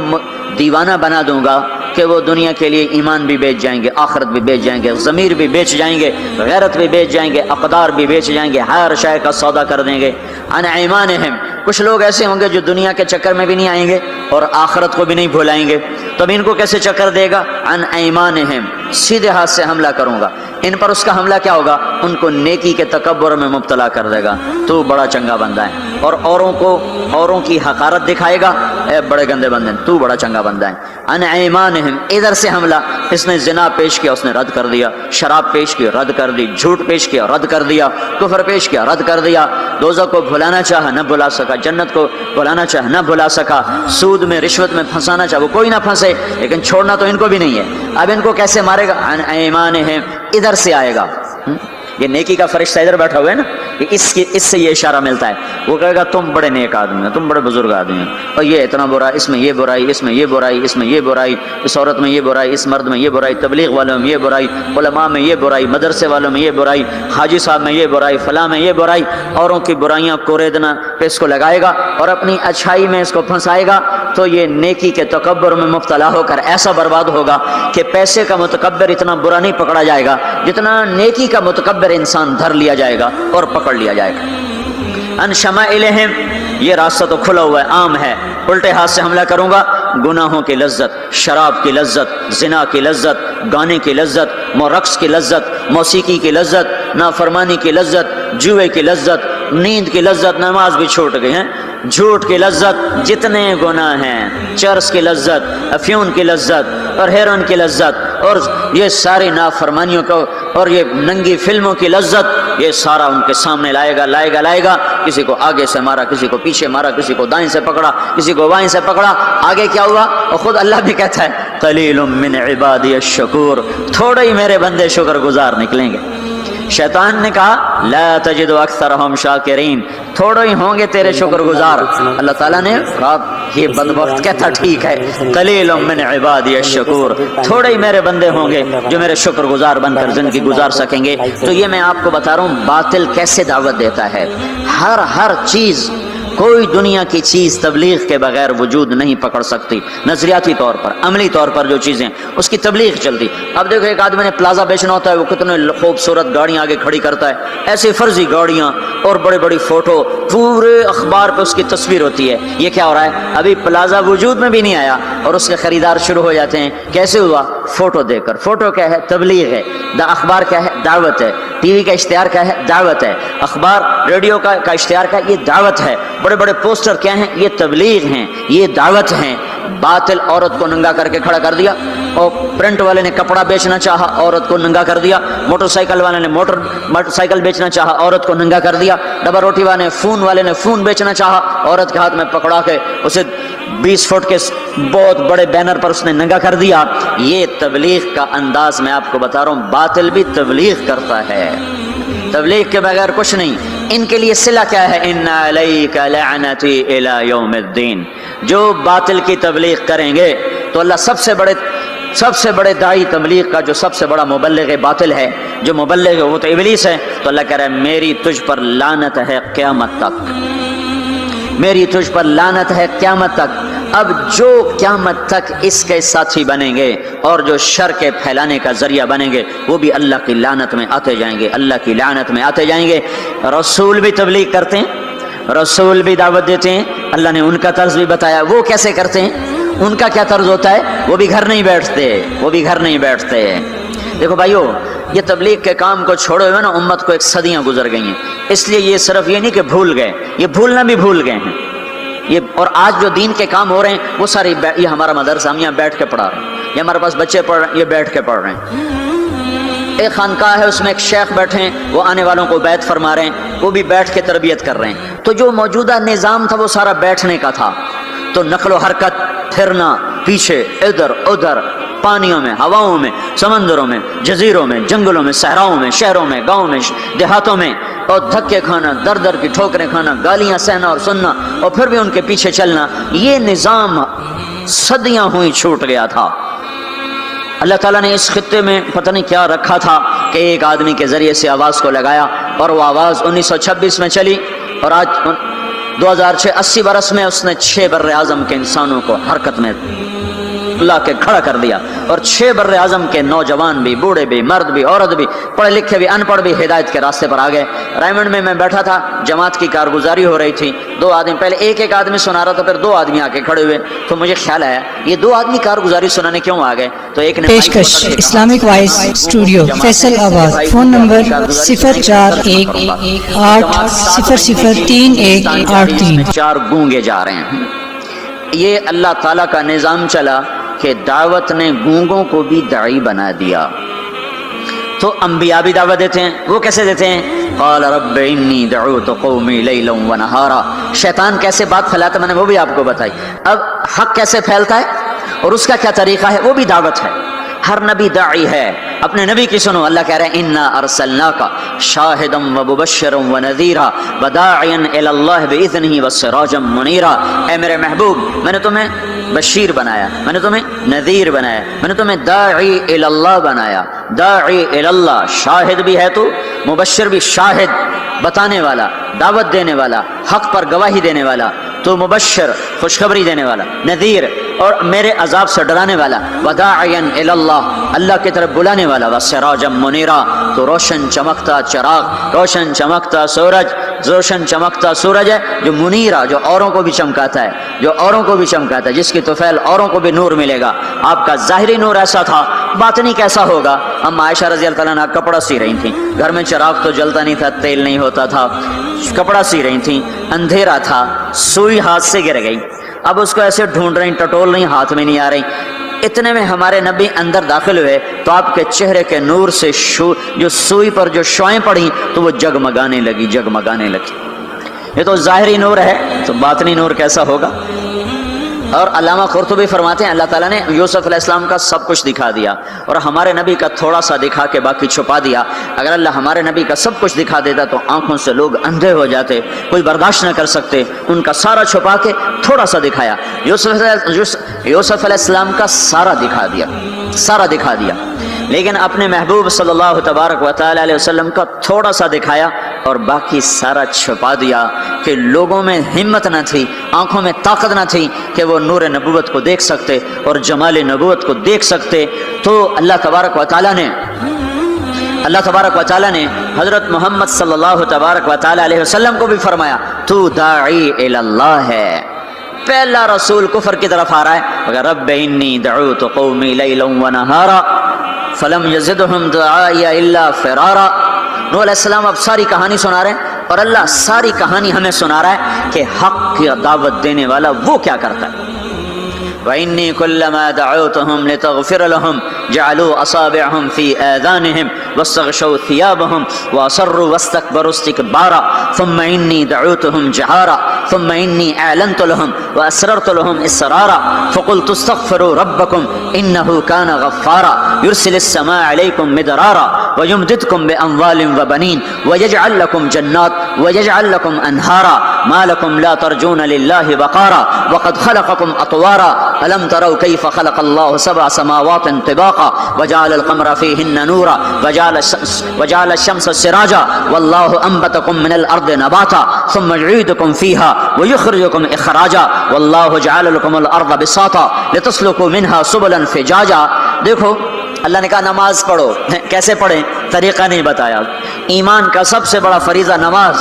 Speaker 1: دیوانہ بنا دوں گا کہ وہ دنیا کے لیے ایمان بھی بیچ جائیں گے، آخرت بھی بیچ جائیں گے، ضمیر بھی بیچ جائیں گے، غیرت بھی بیچ جائیں گے، اقدار بھی بیچ جائیں گے، ہر شے کا سودا کر دیں گے۔ عن ایمانہم، کچھ لوگ ایسے ہوں گے جو دنیا کے چکر میں بھی نہیں آئیں گے اور آخرت کو بھی نہیں بھلائیں گے، تو اب ان کو کیسے چکر دے گا؟ عن ایمانہم، سیدھے ہاتھ سے حملہ کروں گا ان پر۔ اس کا حملہ کیا ہوگا؟ ان کو نیکی کے تکبر میں مبتلا کر دے گا، تو بڑا چنگا بندہ ہے، اور اوروں کی حقارت دکھائے گا، اے بڑے گندے بندے، تو بڑا چنگا بندہ ہے۔ عن ایمانہم، ادھر سے حملہ، اس نے زنا پیش کیا، اس نے رد کر دیا، شراب پیش کی، رد کر دی، جھوٹ پیش کیا، رد کر دیا، کفر پیش کیا، رد کر دیا، دوزخ کو بھلانا چاہا نہ بھلا سکا، جنت کو بھلانا چاہا نہ بھلا سکا، سود میں رشوت میں پھنسانا چاہا وہ کوئی نہ پھنسے، لیکن چھوڑنا تو ان کو بھی نہیں ہے۔ اب ان کو کیسے مارے گا؟ عن ایمانہم، ادھر سے آئے گا۔ یہ نیکی کا فرشتہ ادھر بیٹھا ہوا ہے نا، اس سے یہ اشارہ ملتا ہے۔ وہ کہے گا تم بڑے نیک آدمی ہو، تم بڑے بزرگ آدمی ہو، اور یہ اتنا برا، اس میں یہ برائی، اس میں یہ برائی، اس میں یہ برائی، اس عورت میں یہ برائی، اس مرد میں یہ برائی، تبلیغ والوں میں یہ برائی، علماء میں یہ برائی، مدرسے والوں میں یہ برائی، حاجی صاحب میں یہ برائی، فلاں میں یہ برائی۔ اوروں کی برائیاں کوریدنا پہ اس کو لگائے گا اور اپنی اچھائی میں اس کو پھنسائے گا، تو یہ نیکی کے تکبر میں مبتلا ہو کر ایسا برباد ہوگا کہ پیسے کا متکبر اتنا برا نہیں پکڑا جائے گا جتنا نیکی کا متکبر انسان دھر لیا جائے گا اور پکڑ لیا جائے گا۔ ان شمائلہم، یہ راستہ تو کھلا ہوا ہے، عام ہے۔ الٹے ہاتھ سے حملہ کروں گا، گناہوں کی لذت، شراب کی لذت، زنا کی لذت، گانے کی لذت، رقص کی لذت، موسیقی کی لذت، نافرمانی کی لذت، جوئے کی لذت، نیند کی لذت، نماز بھی چھوٹ گئی ہیں، جھوٹ کی لذت، جتنے گناہ ہیں، چرس کی لذت، افیون کی لذت اور ہیروئن کی لذت اور یہ ساری نافرمانیوں کو اور یہ ننگی فلموں کی لذت، یہ سارا ان کے سامنے لائے گا۔ کسی کو آگے سے مارا، کسی کو پیچھے مارا، کسی کو دائیں سے پکڑا، کسی کو بائیں سے پکڑا، آگے کیا ہوا؟ اور خود اللہ بھی کہتا ہے قلیل من عبادی الشکور، تھوڑے ہی میرے بندے شکر گزار نکلیں گے۔ شیطان نے کہا لا تجد اکثرہم شاکرین، تھوڑے ہی ہوں گے تیرے شکر گزار۔ اللہ تعالیٰ نے کہا یہ بدبخت کہتا ٹھیک ہے، قلیل من عبادی الشکور، تھوڑے ہی میرے بندے ہوں گے جو میرے شکر گزار بن کر زندگی گزار سکیں گے۔ تو یہ میں آپ کو بتا رہا ہوں باطل کیسے دعوت دیتا ہے۔ ہر چیز، کوئی دنیا کی چیز تبلیغ کے بغیر وجود نہیں پکڑ سکتی، نظریاتی طور پر، عملی طور پر جو چیزیں اس کی تبلیغ چلتی۔ اب دیکھو ایک آدمی نے پلازا بیچنا ہوتا ہے، وہ کتنے خوبصورت گاڑیاں آگے کھڑی کرتا ہے، ایسی فرضی گاڑیاں اور بڑی بڑی فوٹو، پورے اخبار پہ اس کی تصویر ہوتی ہے۔ یہ کیا ہو رہا ہے؟ ابھی پلازا وجود میں بھی نہیں آیا اور اس کے خریدار شروع ہو جاتے ہیں۔ کیسے ہوا؟ فوٹو دیکھ کر۔ فوٹو کیا ہے؟ تبلیغ ہے۔ اخبار کیا ہے؟ دعوت ہے۔ ٹی وی کا اشتہار کیا ہے؟ دعوت ہے۔ اخبار، ریڈیو کا اشتہار کیا ہے؟ یہ دعوت ہے۔ بڑے بڑے پوسٹر کیا ہیں؟ یہ تبلیغ ہیں، یہ دعوت ہیں۔ باطل عورت کو ننگا کر کے کھڑا کر دیا، اور پرنٹ والے نے کپڑا بیچنا چاہا، عورت کو ننگا کر دیا، موٹر سائیکل والے نے موٹر سائیکل بیچنا چاہا، عورت کو ننگا کر دیا، ڈبا روٹی والے نے فون بیچنا چاہا، عورت کے ہاتھ میں پکڑا کے اسے 20 فٹ کے بہت بڑے بینر پر اس نے ننگا کر دیا۔ یہ تبلیغ کا انداز میں آپ کو بتا رہا ہوں، باطل بھی تبلیغ کرتا ہے، تبلیغ کے بغیر کچھ نہیں۔ ان کے لیے صلہ کیا ہے؟ ان علیک لعنتی الی یوم الدین، جو باطل کی تبلیغ کریں گے تو اللہ سب سے بڑے داعی تبلیغ کا جو سب سے بڑا مبلغ باطل ہے، جو مبلغ ہے وہ تو ابلیس ہے، تو اللہ کہہ رہا ہے میری تجھ پر لعنت ہے قیامت تک، میری تجھ پر لعنت ہے قیامت تک۔ اب جو قیامت تک اس کے ساتھی بنیں گے اور جو شر کے پھیلانے کا ذریعہ بنیں گے وہ بھی اللہ کی لعنت میں آتے جائیں گے، اللہ کی لعنت میں آتے جائیں گے۔ رسول بھی تبلیغ کرتے ہیں، رسول بھی دعوت دیتے ہیں، اللہ نے ان کا طرز بھی بتایا۔ وہ کیسے کرتے ہیں؟ ان کا کیا طرز ہوتا ہے؟ وہ بھی گھر نہیں بیٹھتے، دیکھو بھائیو، یہ تبلیغ کے کام کو چھوڑے ہوئے نا امت کو ایک صدیاں گزر گئی ہیں، اس لیے یہ صرف یہ نہیں کہ بھول گئے، یہ بھولنا بھی بھول گئے ہیں، یہ اور آج جو دین کے کام ہو رہے ہیں وہ سارے یہ ہمارا مدرسہ ہم یہاں بیٹھ کے پڑھا رہے ہیں، یہ ہمارے پاس بچے پڑھ رہے ہیں، یہ بیٹھ کے پڑھ رہے ہیں۔ ایک خانقاہ ہے اس میں ایک شیخ بیٹھے ہیں، وہ آنے والوں کو بیعت فرما رہے ہیں، وہ بھی بیٹھ کے تربیت کر رہے ہیں۔ تو جو موجودہ نظام تھا وہ سارا بیٹھنے کا تھا، تو نقل و حرکت، پھرنا پیچھے ادھر ادھر، پانیوں میں، ہواؤں میں، سمندروں میں، جزیروں میں، جنگلوں میں، صحراؤں میں، شہروں میں، گاؤں میں، دیہاتوں میں، اور دھکے کھانا، در در کی ٹھوکریں کھانا، گالیاں سہنا اور سننا، اور پھر بھی ان کے پیچھے چلنا، یہ نظام صدیاں ہوئی چھوٹ گیا تھا۔ اللہ تعالیٰ نے اس خطے میں پتہ نہیں کیا رکھا تھا کہ ایک آدمی کے ذریعے سے آواز کو لگایا، اور وہ آواز 1926 میں چلی، اور آج 2006 80 برس میں اس نے 6 بر اعظم کے انسانوں کو حرکت میں لا کے کھڑا کر دیا، اور 6 بر اعظم کے نوجوان بھی، بوڑھے بھی، مرد بھی، عورت بھی، پڑھے لکھے بھی، ان پڑھ بھی ہدایت کے راستے پر آ گئے۔ رائمنڈ میں بیٹھا تھا، جماعت کی کارگزاری ہو رہی تھی، 2 آدمی پہلے ایک آدمی سنا رہا تھا، پھر 2 آدمی آ کے کھڑے ہوئے، تو مجھے خیال آیا یہ 2 آدمی کارگزاری سنانے کیوں آ گئے؟ تو ایک نے
Speaker 2: پیشکش اسلامک وائس اسٹوڈیو فیصل آباد، فون نمبر 0418003183۔
Speaker 1: 4 گونگے جا رہے ہیں۔ یہ اللہ تعالیٰ کا نظام چلا کہ دعوت نے گونگوں کو بھی داعی بنا دیا۔ تو انبیاء بھی دعوت دیتے ہیں، وہ کیسے دیتے ہیں؟ قال رب انی دعوت قومی لیلا ونہارا۔ شیطان کیسے بات پھیلاتا ہے میں نے وہ بھی آپ کو بتائی۔ اب حق کیسے پھیلتا ہے اور اس کا کیا طریقہ ہے، وہ بھی دعوت ہے۔ ہر نبی داعی ہے، اپنے نبی کی سنو۔ اللہ کہہ رہے ہیں انا ارسلناک شاہدا ومبشرا ونذیرا وداعیا الی اللہ باذنہ وسراجا منیرا۔ اے میرے محبوب، میں نے تمہیں بشیر بنایا، میں نے تمہیں نذیر بنایا، میں نے تمہیں داعی الی اللہ بنایا۔ داعی الی اللہ، شاہد بھی ہے تو، مبشر بھی، شاہد بتانے والا، دعوت دینے والا، حق پر گواہی دینے والا، تو مبشر خوشخبری دینے والا، نذیر اور میرے عذاب سے ڈرانے والا، وداعیا الی اللہ، اللہ کی طرف بلانے والا، وسراجا منیرا، تو روشن چمکتا چراغ، روشن چمکتا سورج، روشن چمکتا سورج ہے جو منیرا، جو اوروں کو بھی چمکاتا ہے، جو اوروں کو بھی چمکاتا ہے، جس کی طفیل اوروں کو بھی نور ملے گا۔ آپ کا ظاہری نور ایسا تھا، باطنی کیسا ہوگا؟ ہم عائشہ رضی اللہ تعالیٰ عنہ کپڑا سی رہی تھیں، گھر میں چراغ تو جلتا نہیں تھا، تیل نہیں ہوتا تھا، کپڑا سی رہی تھیں، اندھیرا تھا، سوئی ہاتھ سے گر گئی، اب اس کو ایسے ڈھونڈ رہی، ٹٹول نہیں، ہاتھ میں نہیں آ رہی۔ اتنے میں ہمارے نبی اندر داخل ہوئے تو آپ کے چہرے کے نور سے جو سوئی پر جو شعائیں پڑیں تو وہ جگمگانے لگی، جگمگانے لگی۔ یہ تو ظاہری نور ہے، تو باطنی نور کیسا ہوگا؟ اور علامہ قرطبی فرماتے ہیں اللہ تعالیٰ نے یوسف علیہ السلام کا سب کچھ دکھا دیا اور ہمارے نبی کا تھوڑا سا دکھا کے باقی چھپا دیا۔ اگر اللہ ہمارے نبی کا سب کچھ دکھا دیتا تو آنکھوں سے لوگ اندھے ہو جاتے، کوئی برداشت نہ کر سکتے۔ ان کا سارا چھپا کے تھوڑا سا دکھایا۔ یوسف علیہ السلام کا سارا دکھا دیا، سارا دکھا دیا، لیکن اپنے محبوب صلی اللہ تبارک و تعالی علیہ وسلم کا تھوڑا سا دکھایا اور باقی سارا چھپا دیا کہ لوگوں میں ہمت نہ تھی، آنکھوں میں طاقت نہ تھی کہ وہ نور نبوت کو دیکھ سکتے اور جمال نبوت کو دیکھ سکتے۔ تو اللہ تبارک و تعالیٰ نے حضرت محمد صلی اللہ تبارک و تعالی علیہ وسلم کو بھی فرمایا تو داعی الی اللہ ہے۔ پہلا رسول کفر کی طرف آ رہا ہے، مگر رب انی دعوت قومی لیلا ونہارا فلم یزدہم دعائی الا فرارا۔ نوح علیہ السلام اب ساری کہانی سنا رہے ہیں اور اللہ ساری کہانی ہمیں سنا رہا ہے کہ حق کی دعوت دینے والا وہ کیا کرتا ہے۔ وَإِنِّي كُلَّمَا دَعَوْتُهُمْ لِتَغْفِرَ لَهُمْ جَعَلُوا أَصَابِعَهُمْ فِي آذَانِهِمْ وَاسْتَغْشَوْا ثِيَابَهُمْ وَأَصَرُّوا وَاسْتَكْبَرُوا اسْتِكْبَارًا ثُمَّ إِنِّي دَعَوْتُهُمْ جَهَارًا ثُمَّ إِنِّي أَعْلَنْتُ لَهُمْ وَأَسْرَرْتُ لَهُمْ إِسْرَارًا فَقُلْتُ اسْتَغْفِرُوا رَبَّكُمْ إِنَّهُ كَانَ غَفَّارًا يُرْسِلِ السَّمَاءَ عَلَيْكُمْ مِدْرَارًا وَيُمْدِدْكُمْ بِأَمْوَالٍ وَبَنِينَ وَيَجْعَلْ لَكُمْ جَنَّاتٍ وَيَجْعَلْ لَكُمْ أَنْهَارًا مَا لَكُمْ لَا تَرْجُونَ لِلَّهِ وَقَارًا وَقَدْ خَلَقَكُمْ أَطْوَارًا أَلَمْ تَرَوْا كَيْفَ خَلَقَ اللَّهُ سَبْعَ سَمَاوَاتٍ طِبَاقًا وَجَعَلَ الْقَمَرَ فِيهِنَّ نُورًا وَجَعَلَ الشَّمْسَ سِرَاجًا وَاللَّهُ أَنبَتَكُم مِّنَ الْأَرْضِ نَبَاتًا ثُمَّ يُعِيدُكُم فِيهَا وَيُخْرِجُكُمْ إِخْرَاجًا وَاللَّهُ جَعَلَ لَكُمُ الْأَرْضَ بِسَاطًا لِتَسْلُكُوا مِنْهَا سُبُلًا فِجَاجًا۔ دیکھو اللہ نے کہا نماز پڑھو، کیسے پڑھیں؟ طریقہ نہیں بتایا۔ ایمان کا سب سے بڑا فریضہ نماز،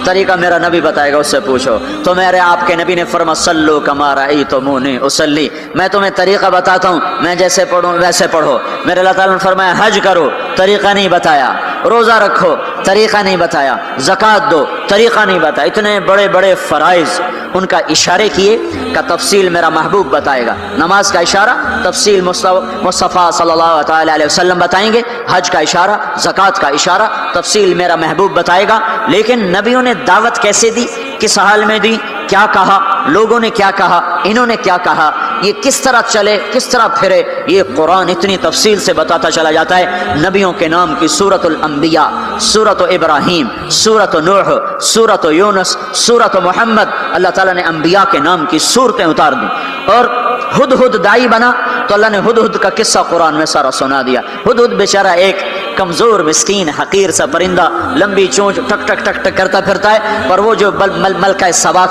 Speaker 1: طریقہ میرا نبی بتائے گا، اس سے پوچھو۔ تو میرے آپ کے نبی نے فرمایا صلو کما رأیتمونی اصلی، میں تمہیں طریقہ بتاتا ہوں، میں جیسے پڑھوں ویسے پڑھو۔ میرے اللہ تعالیٰ نے فرمایا حج کرو، طریقہ نہیں بتایا۔ روزہ رکھو طریقہ نہیں بتایا، زکوٰۃ دو طریقہ نہیں بتایا، اتنے بڑے بڑے فرائض ان کا اشارے کیے کا تفصیل میرا محبوب بتائے گا۔ نماز کا اشارہ تفصیل مصطفیٰ صلی اللہ تعالی علیہ وسلم بتائیں گے، حج کا اشارہ، زکوٰۃ کا اشارہ تفصیل میرا محبوب بتائے گا۔ لیکن نبیوں نے دعوت کیسے دی، کس حال میں دی، کیا کہا، لوگوں نے کیا کہا، انہوں نے کیا کہا، یہ کس طرح چلے کس طرح پھرے، یہ قرآن اتنی تفصیل سے بتاتا چلا جاتا ہے۔ نبیوں کے نام کی سورۃ الانبیاء، سورۃ ابراہیم، سورۃ نوح، سورۃ یونس، سورۃ محمد، اللہ تعالیٰ نے انبیاء کے نام کی سورتیں اتار دی۔ اور ہدہد دائی بنا تو اللہ نے ہدہد کا قصہ قرآن میں سارا سنا دیا۔ ہدہد بیچارہ ایک کمزور مسکین حقیر سا پرندہ، لمبی چونچ ٹک ٹک ٹک ٹک کرتا پھرتا ہے، پر وہ جو ملکہ سبا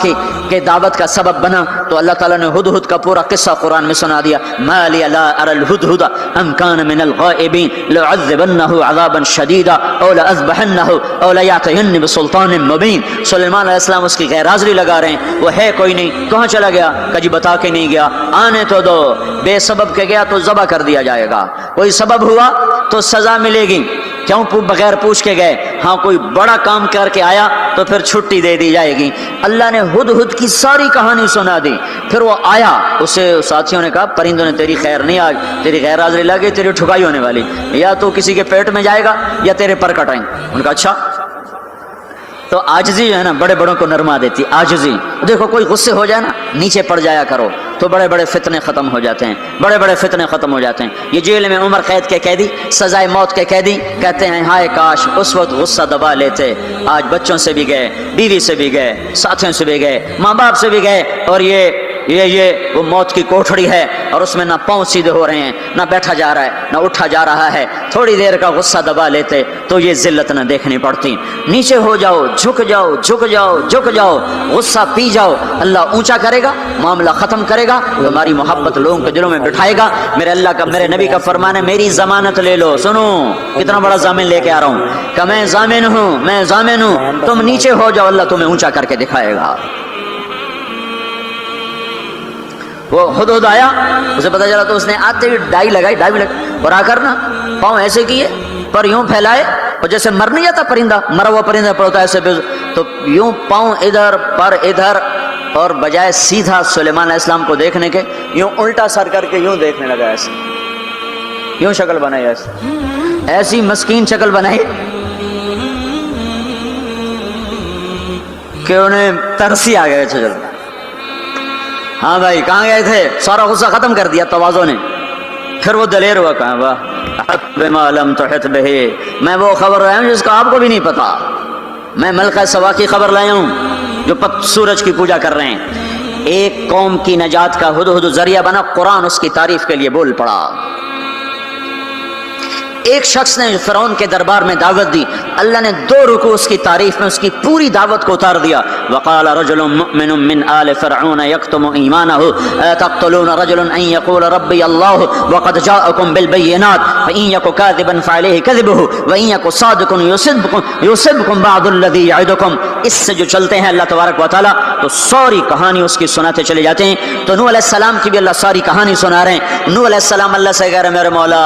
Speaker 1: کے دعوت کا سبب بنا تو اللہ تعالیٰ نے ہدہد کا پورا قصہ قرآن میں سنا دیا۔ ما لی لا اری الہدہد ام کان من الغائبین لأعذبنہ عذابا شدیدا او لأذبحنہ او لیاتینی بسلطان مبین۔ سلیمان علیہ السلام اس کی غیر حاضری لگا رہے ہیں، وہ ہے کوئی نہیں، کہاں چلا گیا، کہ جی بتا کے نہیں گیا، آنے تو دو، بے سبب کے گیا تو ذبح کر دیا جائے گا، کوئی سبب ہوا تو سزا ملے گی، کیوں بغیر پوچھ کے گئے، ہاں کوئی بڑا کام کر کے آیا تو پھر چھٹی دے دی جائے گی۔ اللہ نے ہدہد کی ساری کہانی سنا دی، پھر وہ آیا، اسے ساتھیوں نے کہا پرندوں نے تیری خیر نہیں، آج تیری غیر حاضری لگی، تیری ٹھکائی ہونے والی، یا تو کسی کے پیٹ میں جائے گا یا تیرے پر کٹائیں۔ ان کا اچھا، تو عاجزی جو ہے نا بڑے بڑوں کو نرما دیتی، عاجزی۔ دیکھو کوئی غصے ہو جائے نا نیچے پڑ جایا کرو تو بڑے بڑے فتنے ختم ہو جاتے ہیں، بڑے بڑے فتنے ختم ہو جاتے ہیں۔ یہ جیل میں عمر قید کے قیدی، سزائے موت کے قیدی کہتے ہیں ہائے کاش اس وقت غصہ دبا لیتے، آج بچوں سے بھی گئے، بیوی سے بھی گئے، ساتھیوں سے بھی گئے، ماں باپ سے بھی گئے، اور یہ وہ موت کی کوٹھڑی ہے اور اس میں نہ پاؤں سیدھے ہو رہے ہیں، نہ بیٹھا جا رہا ہے، نہ اٹھا جا رہا ہے، تھوڑی دیر کا غصہ دبا لیتے تو یہ ذلت نہ دیکھنی پڑتی۔ نیچے ہو جاؤ، جھک جاؤ، جھک جاؤ، جھک جاؤ، غصہ پی جاؤ، اللہ اونچا کرے گا، معاملہ ختم کرے گا، تمہاری محبت لوگوں کے دلوں میں بٹھائے گا۔ میرے اللہ کا، میرے نبی کا فرمان ہے میری ضمانت لے لو، سنو کتنا بڑا ضامن لے کے آ رہا ہوں کہ میں ضامن ہوں، میں ضامن ہوں، تم نیچے ہو جاؤ، اللہ تمہیں اونچا کر کے دکھائے گا۔ وہ ہدہد آیا، اسے پتہ چلا تو اس نے آتے ہی ڈائی لگائی اور آ کر نا پاؤں ایسے کیے، پر یوں پھیلائے، اور جیسے مر نہیں جاتا پرندہ، مرا ہوا پرندہ پڑتا ہے ایسے، تو یوں پاؤں ادھر پر ادھر، اور بجائے سیدھا سلیمان علیہ السلام کو دیکھنے کے یوں الٹا سر کر کے یوں دیکھنے لگا، ایسے یوں شکل بنائی، ایسی مسکین شکل بنائی کہ انہیں ترسی آ گئے۔ چل ہاں بھائی کہاں گئے تھے، سارا غصہ ختم کر دیا توازوں نے۔ پھر وہ دلیر ہوا، کہا واہ بما لم تحط بہ، میں وہ خبر لایا ہوں جس کا آپ کو بھی نہیں پتا، میں ملکہ سبا کی خبر لایا ہوں جو سورج کی پوجا کر رہے ہیں۔ ایک قوم کی نجات کا ہدہد ذریعہ بنا، قرآن اس کی تعریف کے لیے بول پڑا۔ ایک شخص نے فرعون کے دربار میں دعوت دی، اللہ نے 2 رکوع اس کی تعریف میں اس کی پوری دعوت کو اتار دیا۔ وقال رجل مؤمن من آل فرعون يكتم ایمانه تقتلون رجلا ان يقول ربي الله وقد جاءكم بالبينات فان يك كاذبا فعليه كذبه وان يك صادقا يصبكم بعض الذي يعدكم۔ اس سے جو چلتے ہیں اللہ تبارک و تعالی تو ساری کہانی اس کی سناتے چلے جاتے ہیں۔ تو نوح علیہ السلام کی بھی اللہ ساری کہانی سنا رہے ہیں۔ نوح علیہ السلام اللہ سے کہہ رہے میرے مولا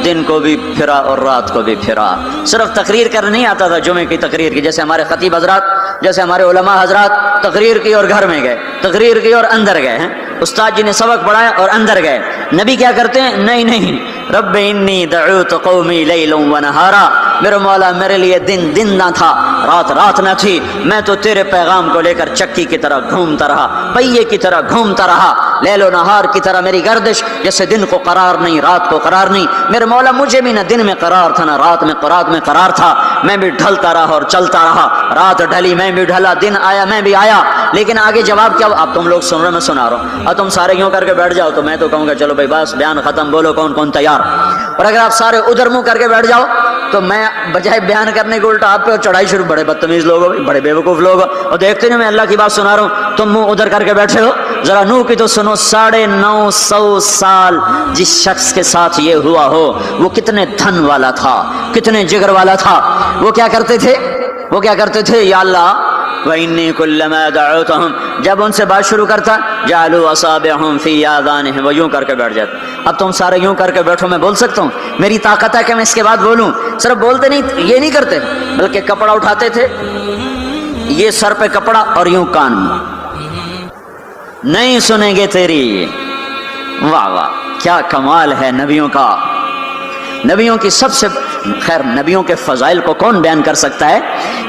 Speaker 1: دن کو بھی پھرا اور رات کو بھی پھرا، صرف تقریر کرنے نہیں آتا تھا، جمعے کی تقریر کی، جیسے ہمارے خطیب حضرات، جیسے ہمارے علماء حضرات تقریر کی اور گھر میں گئے، تقریر کی اور اندر گئے ہیں، استاد جی نے سبق پڑھایا اور اندر گئے۔ نبی کیا کرتے ہیں، نہیں رب انی دعوت قومی لیلا ونہارا، میرے مولا میرے لیے دن نہ تھا، رات نہ تھی، میں تو تیرے پیغام کو لے کر چکی کی طرح گھومتا رہا، پہیے کی طرح گھومتا رہا، لیل و نہار کی طرح میری گردش، جیسے دن کو قرار نہیں رات کو قرار نہیں، میرے مولا مجھے بھی نہ دن میں قرار تھا نہ رات میں قرار تھا، میں بھی ڈھلتا رہا اور چلتا رہا، رات ڈھلی میں بھی ڈھلا، دن آیا میں بھی آیا، لیکن آگے جواب کیا؟ اب تم لوگ سن رہے میں سنا رہا ہوں، اب تم سارے یوں کر کے بیٹھ جاؤ تو میں تو کہوں گا چلو بھائی بس بیان ختم، بولو کون تیار، اور اگر آپ سارے ادھر منہ کر کے بیٹھ جاؤ تو میں بجائے بیان کرنے کے الٹا آپ پہ چڑھائی شروع، بڑے بدتمیز لوگ ہو، بڑے بیوقوف لوگ ہو، اور دیکھتے نہیں میں اللہ کی بات سنا رہا ہوں، تم منہ ادھر کر کے بیٹھے ہو۔ ذرا نوح کی تو سنو، 950 سال جس شخص کے ساتھ یہ ہوا ہو وہ کتنے دھن والا تھا، کتنے جگر والا تھا، وہ کیا کرتے تھے یا اللہ وإني كلما دعوتهم، جب ان سے بات شروع کرتا جعلوا اصابعهم في آذانهم، وہ یوں کر کے بیٹھ جاتے. اب تم سارے یوں کر کے بیٹھو، میں بول سکتا ہوں؟ میری طاقت ہے کہ میں اس کے بعد بولوں؟ صرف بولتے نہیں، یہ نہیں کرتے، بلکہ کپڑا اٹھاتے تھے، یہ سر پہ کپڑا اور یوں کان میں، نہیں سنیں گے تیری. واہ واہ، کیا کمال ہے نبیوں کا. نبیوں کی سب سے، خیر نبیوں کے فضائل کو کون بیان کر سکتا ہے،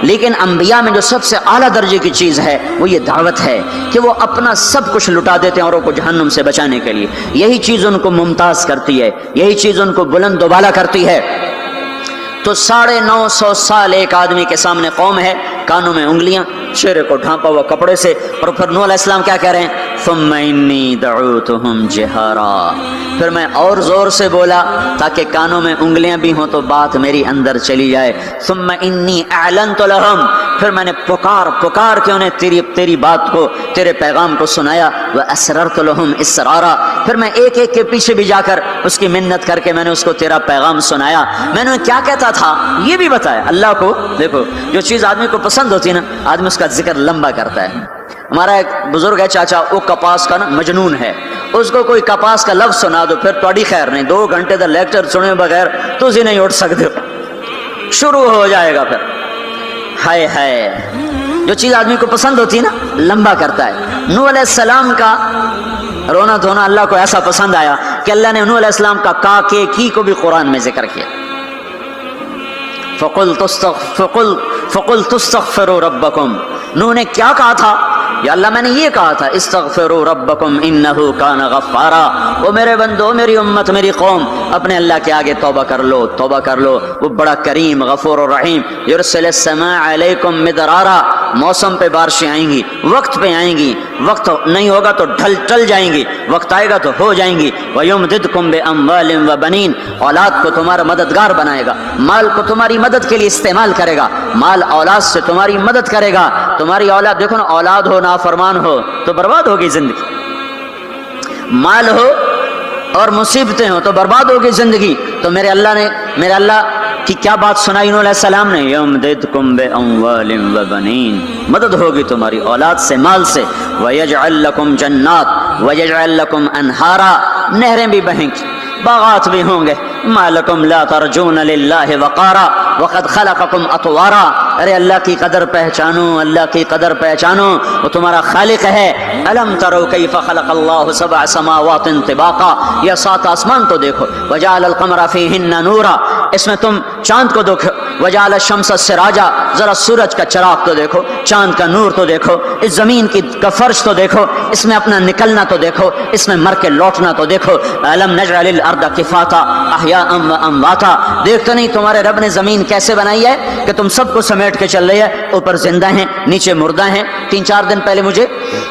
Speaker 1: لیکن انبیاء میں جو سب سے اعلیٰ درجے کی چیز ہے وہ یہ دعوت ہے کہ وہ اپنا سب کچھ لٹا دیتے ہیں اوروں کو جہنم سے بچانے کے لیے. یہی چیز ان کو ممتاز کرتی ہے، یہی چیز ان کو بلند و بالا کرتی ہے. تو 950 سال ایک آدمی کے سامنے قوم ہے، کانوں میں انگلیاں، چہرے کو ڈھانپا ہوا کپڑے سے، اور پھر نوح علیہ السلام کیا کہہ رہے ہیں؟ ثم انی دعوتہم جہارا، پھر میں اور زور سے بولا تاکہ کانوں میں انگلیاں بھی ہوں تو بات میری اندر چلی جائے. ثم انی اعلنت لہم، پھر میں نے پکار کے انہیں تیری بات کو، تیرے پیغام کو سنایا. واسررت لہم اسرارا، پھر میں ایک ایک کے پیچھے بھی جا کر اس کی منت کر کے میں نے اس کو تیرا پیغام سنایا. میں نے کیا کہتا تھا یہ بھی بتایا. اللہ کو دیکھو، جو چیز آدمی کو پسند ہوتی ہے نا، آدمی اس کا ذکر لمبا کرتا ہے. ہمارا ایک بزرگ ہے چاچا، وہ کپاس کا نا مجنون ہے. اس کو کوئی کپاس کا لفظ سنا دو پھر تھوڑی خیر نہیں، 2 گھنٹے تک لیکچر سنے بغیر تو اسی نہیں اٹھ سکتے ہو، شروع ہو جائے گا پھر. ہائے ہائے، جو چیز آدمی کو پسند ہوتی ہے نا لمبا کرتا ہے. نوح علیہ السلام کا رونا دھونا اللہ کو ایسا پسند آیا کہ اللہ نے نوح علیہ السلام کا کا کے کی کو بھی قرآن میں ذکر کیا. فَقُلْ تُسْتَغْفِرُوا رَبَّكُمْ، نوح نے کیا کہا تھا؟ یا اللہ میں نے یہ کہا تھا استغفروا ربکم انہ کان غفارا، وہ میرے بندو، میری امت، میری قوم، اپنے اللہ کے آگے توبہ کر لو، توبہ کر لو، وہ بڑا کریم غفور الرحیم. یرسل السماء علیکم مدرارا، موسم پہ بارشیں آئیں گی، وقت پہ آئیں گی، وقت نہیں ہوگا تو ٹل جائیں گی، وقت آئے گا تو ہو جائیں گی. ویمددکم باموال وبنین، اولاد کو تمہارا مددگار بنائے گا، مال کو تمہاری مدد کے لیے استعمال کرے گا، مال اولاد سے تمہاری مدد کرے گا. تمہاری اولاد دیکھو نا، اولاد ہو نافرمان ہو تو برباد ہوگی زندگی، مال ہو اور مصیبتیں ہوں تو برباد ہوگی زندگی. تو میرے اللہ کی کیا بات سنائی نوح علیہ السلام نے؟ یمددکم باموال وبنین، مدد ہوگی تمہاری اولاد سے، مال سے. ویجعل لکم جنات ویجعل لکم انہارا، نہریں بھی بہیں گی، باغات بھی ہوں گے. ما لکم لا ترجون للہ وقارا وقد خلقکم اطوارا، ارے اللہ کی قدر پہچانو، اللہ کی قدر پہچانو، وہ تمہارا خالق ہے. الم تروا کیف خلق اللہ 7 سماوات طباقا، یہ 7 آسمان تو دیکھو. وجعل القمر فیہن نورا، اس میں تم چاند کو دیکھو. وجعل الشمس سراجا، ذرا سورج کا چراغ تو دیکھو، چاند کا نور تو دیکھو، اس زمین کا فرش تو دیکھو، اس میں اپنا نکلنا تو دیکھو، اس میں مر کے لوٹنا تو دیکھو. الم نجعل الارض کفاتا احیاء و امواتا، دیکھتے نہیں تمہارے رب نے زمین کیسے بنائی ہے کہ تم سب کو سمیٹ کے چل رہی ہے، اوپر زندہ ہیں نیچے مردہ ہیں. 3-4 دن پہلے مجھے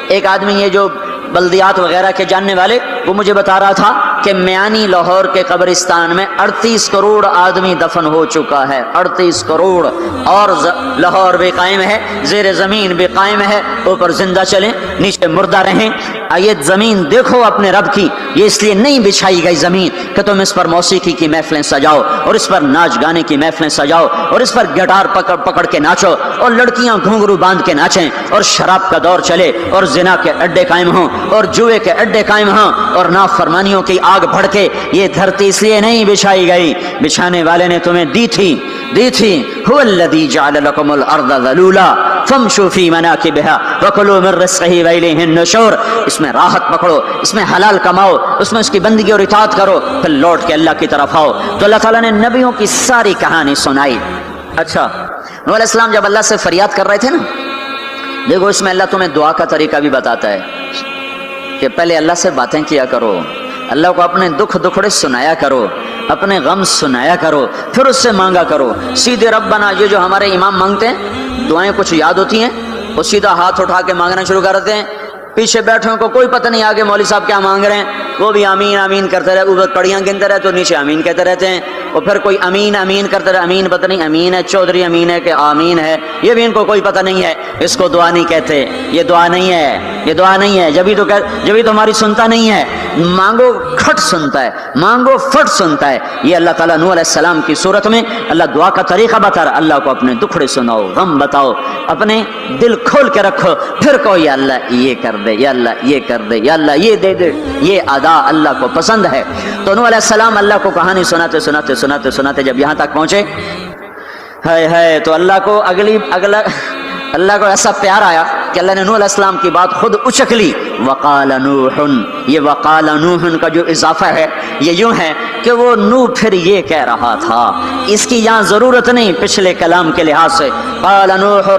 Speaker 1: ایک آدمی، یہ جو بلدیات وغیرہ کے جاننے والے، وہ مجھے بتا رہا تھا کہ میانی لاہور کے قبرستان میں 38 کروڑ آدمی دفن ہو چکا ہے. 38 کروڑ، اور لاہور بھی قائم ہے، زیر زمین بھی قائم ہے، اوپر زندہ چلیں نیچے مردہ رہیں. یہ زمین دیکھو اپنے رب کی، یہ اس لیے نہیں بچھائی گئی زمین کہ تم اس پر موسیقی کی محفلیں سجاؤ اور اس پر ناچ گانے کی محفلیں سجاؤ اور اس پر گٹار پکڑ کے ناچو اور لڑکیاں گھنگرو باندھ کے ناچیں اور شراب کا دور چلے اور زنا کے اڈے قائم ہوں اور جوئے کے اڈے قائم ہوں اور نافرمانیوں کی آگ بھڑکے. یہ دھرتی اس لیے نہیں بچھائی گئی، بچھانے والے نے تمہیں دی تھی. هو الذی جعل لکم الارض ذلولا فامشوا فی مناکبها وکلوا من رزقہ والیہ النشور. اس میں راحت پکڑو، اس میں حلال کماؤ، اس میں اس کی بندگی اور اطاعت کرو، پھر لوٹ کے اللہ کی طرف آؤ. تو اللہ تعالیٰ نے نبیوں کی ساری کہانی سنائی. اچھا، نوح علیہ السلام جب اللہ سے فریاد کر رہے تھے نا، دیکھو اس میں اللہ تمہیں دعا کا طریقہ بھی بتاتا ہے کہ پہلے اللہ سے باتیں کیا کرو، اللہ کو اپنے دکھڑے سنایا کرو، اپنے غم سنایا کرو، پھر اس سے مانگا کرو. سیدھے ربنا، یہ جو ہمارے امام مانگتے ہیں دعائیں کچھ یاد ہوتی ہیں، وہ سیدھا ہاتھ اٹھا کے مانگنا شروع کرتے ہیں. پیچھے بیٹھوں کو کوئی پتہ نہیں آگے مولوی صاحب کیا مانگ رہے ہیں، وہ بھی آمین آمین کرتے رہے، اوپر پڑیاں گنتے رہے تو نیچے آمین کہتے رہتے ہیں. وہ پھر کوئی امین امین کرتے رہے، امین پتہ نہیں امین ہے چودھری امین ہے کہ آمین ہے، یہ بھی ان کو کوئی پتہ نہیں ہے، اس کو دعا نہیں کہتے، یہ دعا نہیں ہے، یہ دعا نہیں ہے، جبھی تو ہماری سنتا نہیں ہے، مانگو کھٹ سنتا ہے، مانگو فٹ سنتا ہے۔ یہ اللہ تعالیٰ نوح علیہ السلام کی صورت میں اللہ دعا کا طریقہ بتا رہا، اللہ کو اپنے دکھڑے سناؤ، غم بتاؤ، اپنے دل کھول کے رکھو، پھر کہو یا اللہ یہ کر دے، یا اللہ یہ کر دے، یا اللہ یہ دے دے، یہ ادا اللہ کو پسند ہے۔ تو نوح علیہ السلام اللہ کو کہانی سناتے سناتے سناتے سناتے جب یہاں تک پہنچے، ہے تو اللہ کو اللہ کو ایسا پیار آیا کہ اللہ نے نوح علیہ السلام کی بات خود اچک لی۔ وقال نوح، یہ وقال نوح کا جو اضافہ ہے یہ یوں ہے کہ وہ نوح پھر یہ کہہ رہا تھا، اس کی یہاں ضرورت نہیں پچھلے کلام کے لحاظ سے۔ قال نوح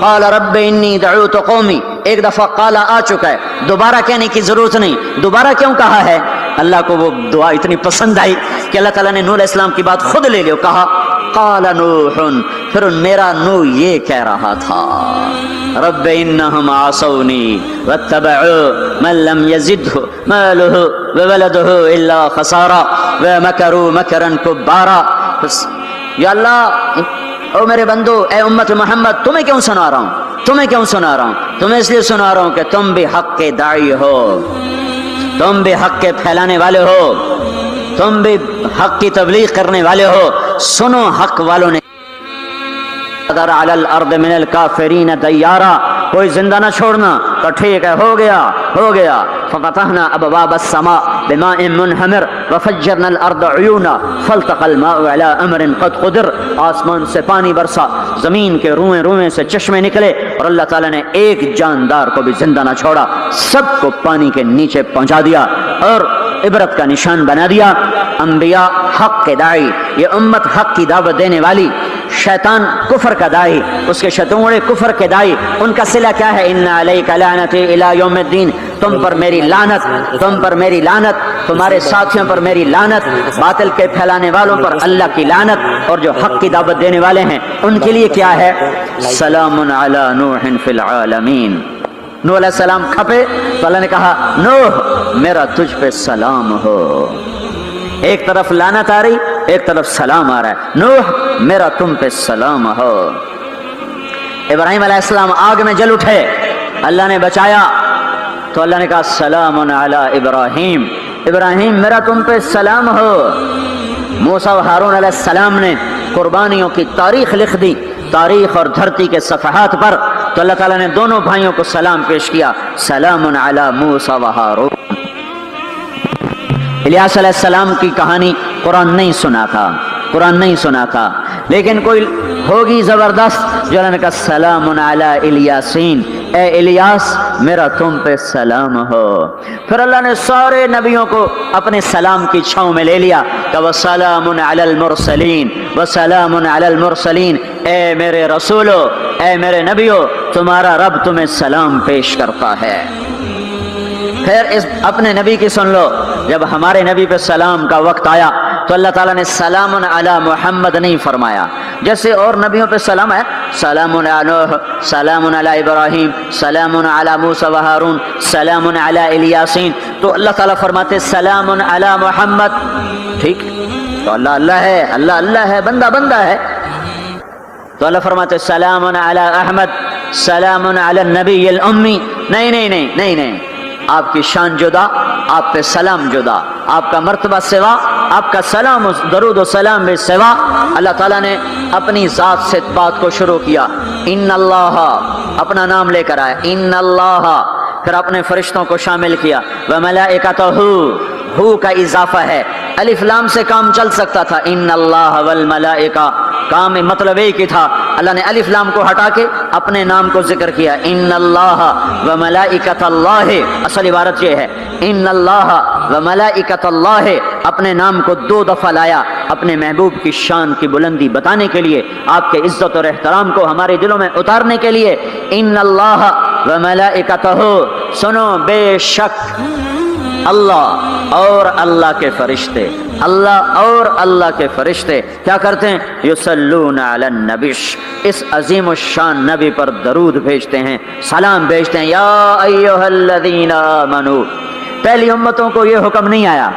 Speaker 1: قال رب انی دعوت قومی، ایک دفعہ قال آ چکا ہے، دوبارہ کہنے کی ضرورت نہیں۔ دوبارہ کیوں کہا ہے؟ اللہ کو وہ دعا اتنی پسند آئی کہ اللہ تعالیٰ نے نوح علیہ السلام کی بات خود لے لیا، کہا قال نوح، پھر میرا نوح یہ کہہ رہا تھا رب انہم عصونی واتبعوا من لم یزدہ مالہ وولدہ الا خسارا ومکروا مکرا کبارا۔ یا اللہ، او میرے بندو، اے امت محمد، تمہیں کیوں سنا رہا ہوں؟ تمہیں کیوں سنا رہا ہوں؟ تمہیں اس لیے سنا رہا ہوں کہ تم بھی حق کے داعی ہو، تم بھی حق کے پھیلانے والے ہو، تم بھی حق کی تبلیغ کرنے والے ہو۔ سنو حق والوں نے قدر علی الارض من الکافرین دیارا، کوئی زندہ نہ چھوڑنا، تو ٹھیک ہے، ہو گیا۔ ففتحنا ابواب السماء بماء منہمر وفجرنا الارض عیونا فالتقى الماء على امر قد قدر، آسمان سے پانی برسا، زمین کے روئیں سے چشمے نکلے، اور اللہ تعالیٰ نے ایک جاندار کو بھی زندہ نہ چھوڑا، سب کو پانی کے نیچے پہنچا دیا اور عبرت کا نشان بنا دیا۔ انبیاء حق کے داعی، یہ امت حق کی دعوت دینے والی، شیطان کفر کا داعی، اس کے شتوڑے کفر کے داعی، ان کا صلہ کیا ہے؟ ان علیک لعنتی الی یوم الدین، تم پر میری لعنت، تم پر میری لعنت، تمہارے ساتھیوں پر میری لعنت، باطل کے پھیلانے والوں پر اللہ کی لعنت، اور جو حق کی دعوت دینے والے ہیں ان کے لیے کیا ہے؟ سلام علی نوح فی العالمین۔ نوح علیہ السلام کھپے تو اللہ نے کہا نوح میرا تجھ پہ سلام ہو، ایک طرف لعنت آ رہی، ایک طرف سلام آ رہا ہے، نوح میرا تم پہ سلام ہو۔ ابراہیم علیہ السلام آگ میں جل اٹھے، اللہ نے بچایا تو اللہ نے کہا سلام علی ابراہیم، ابراہیم میرا تم پہ سلام ہو۔ موسیٰ و ہارون علیہ السلام نے قربانیوں کی تاریخ لکھ دی، تاریخ اور دھرتی کے صفحات پر، تو اللہ تعالیٰ نے دونوں بھائیوں کو سلام پیش کیا، سلام علی موسیٰ و ہارون۔ الیاس علیہ السلام کی کہانی قرآن نہیں سنا تھا، لیکن کوئی ہوگی زبردست جو اللہ نے کہا سلام علی الیاسین، اے الیاس میرا تم پہ سلام ہو۔ پھر اللہ نے سارے نبیوں کو اپنے سلام کی چھاؤں میں لے لیا کہ وسلام علی المرسلین، وسلام علی المرسلین، اے میرے رسولو، اے میرے نبیو، تمہارا رب تمہیں سلام پیش کرتا ہے۔ پھر اس اپنے نبی کی سن لو، جب ہمارے نبی پہ سلام کا وقت آیا تو اللہ تعالیٰ نے سلام علی محمد نہیں فرمایا، جیسے اور نبیوں پہ سلام ہے، سلام علی نوح، سلام علی ابراہیم، سلام علی موسیٰ و ہارون، سلام علی الیاسین، تو اللہ تعالیٰ فرماتے سلام علی محمد، ٹھیک، تو اللہ اللہ ہے، بندہ ہے، تو اللہ فرماتے سلام علی احمد، سلام علی النبی الامی، نہیں، آپ کی شان جدا، آپ پہ سلام جدا، آپ کا مرتبہ سوا، آپ کا سلام درود و سلام بھی سوا۔ اللہ تعالیٰ نے اپنی ذات سے بات کو شروع کیا، ان اللہ، اپنا نام لے کر آیا، ان اللہ، پھر اپنے فرشتوں کو شامل کیا، وملائکتہ، ہو کا اضافہ ہے، الف لام سے کام چل سکتا تھا، ان اللہ والملائکہ، کام مطلب ایک ہی تھا، اللہ نے الف لام کو ہٹا کے اپنے نام کو ذکر کیا، ان اللہ وملائکۃ اللہ، اصل عبارت یہ ہے، ان اللہ وملائکۃ اللہ، اپنے نام کو 2 دفعہ لایا اپنے محبوب کی شان کی بلندی بتانے کے لیے، آپ کے عزت اور احترام کو ہمارے دلوں میں اتارنے کے لیے، ان اللہ وملائکتہ، سنو بے شک اللہ اور اللہ کے فرشتے، اللہ اور اللہ کے فرشتے کیا کرتے ہیں؟ یصلون علی النبی، اس عظیم الشان نبی پر درود بھیجتے ہیں، سلام بھیجتے ہیں، یا ایھا الذین آمنو۔ پہلی امتوں کو یہ حکم نہیں آیا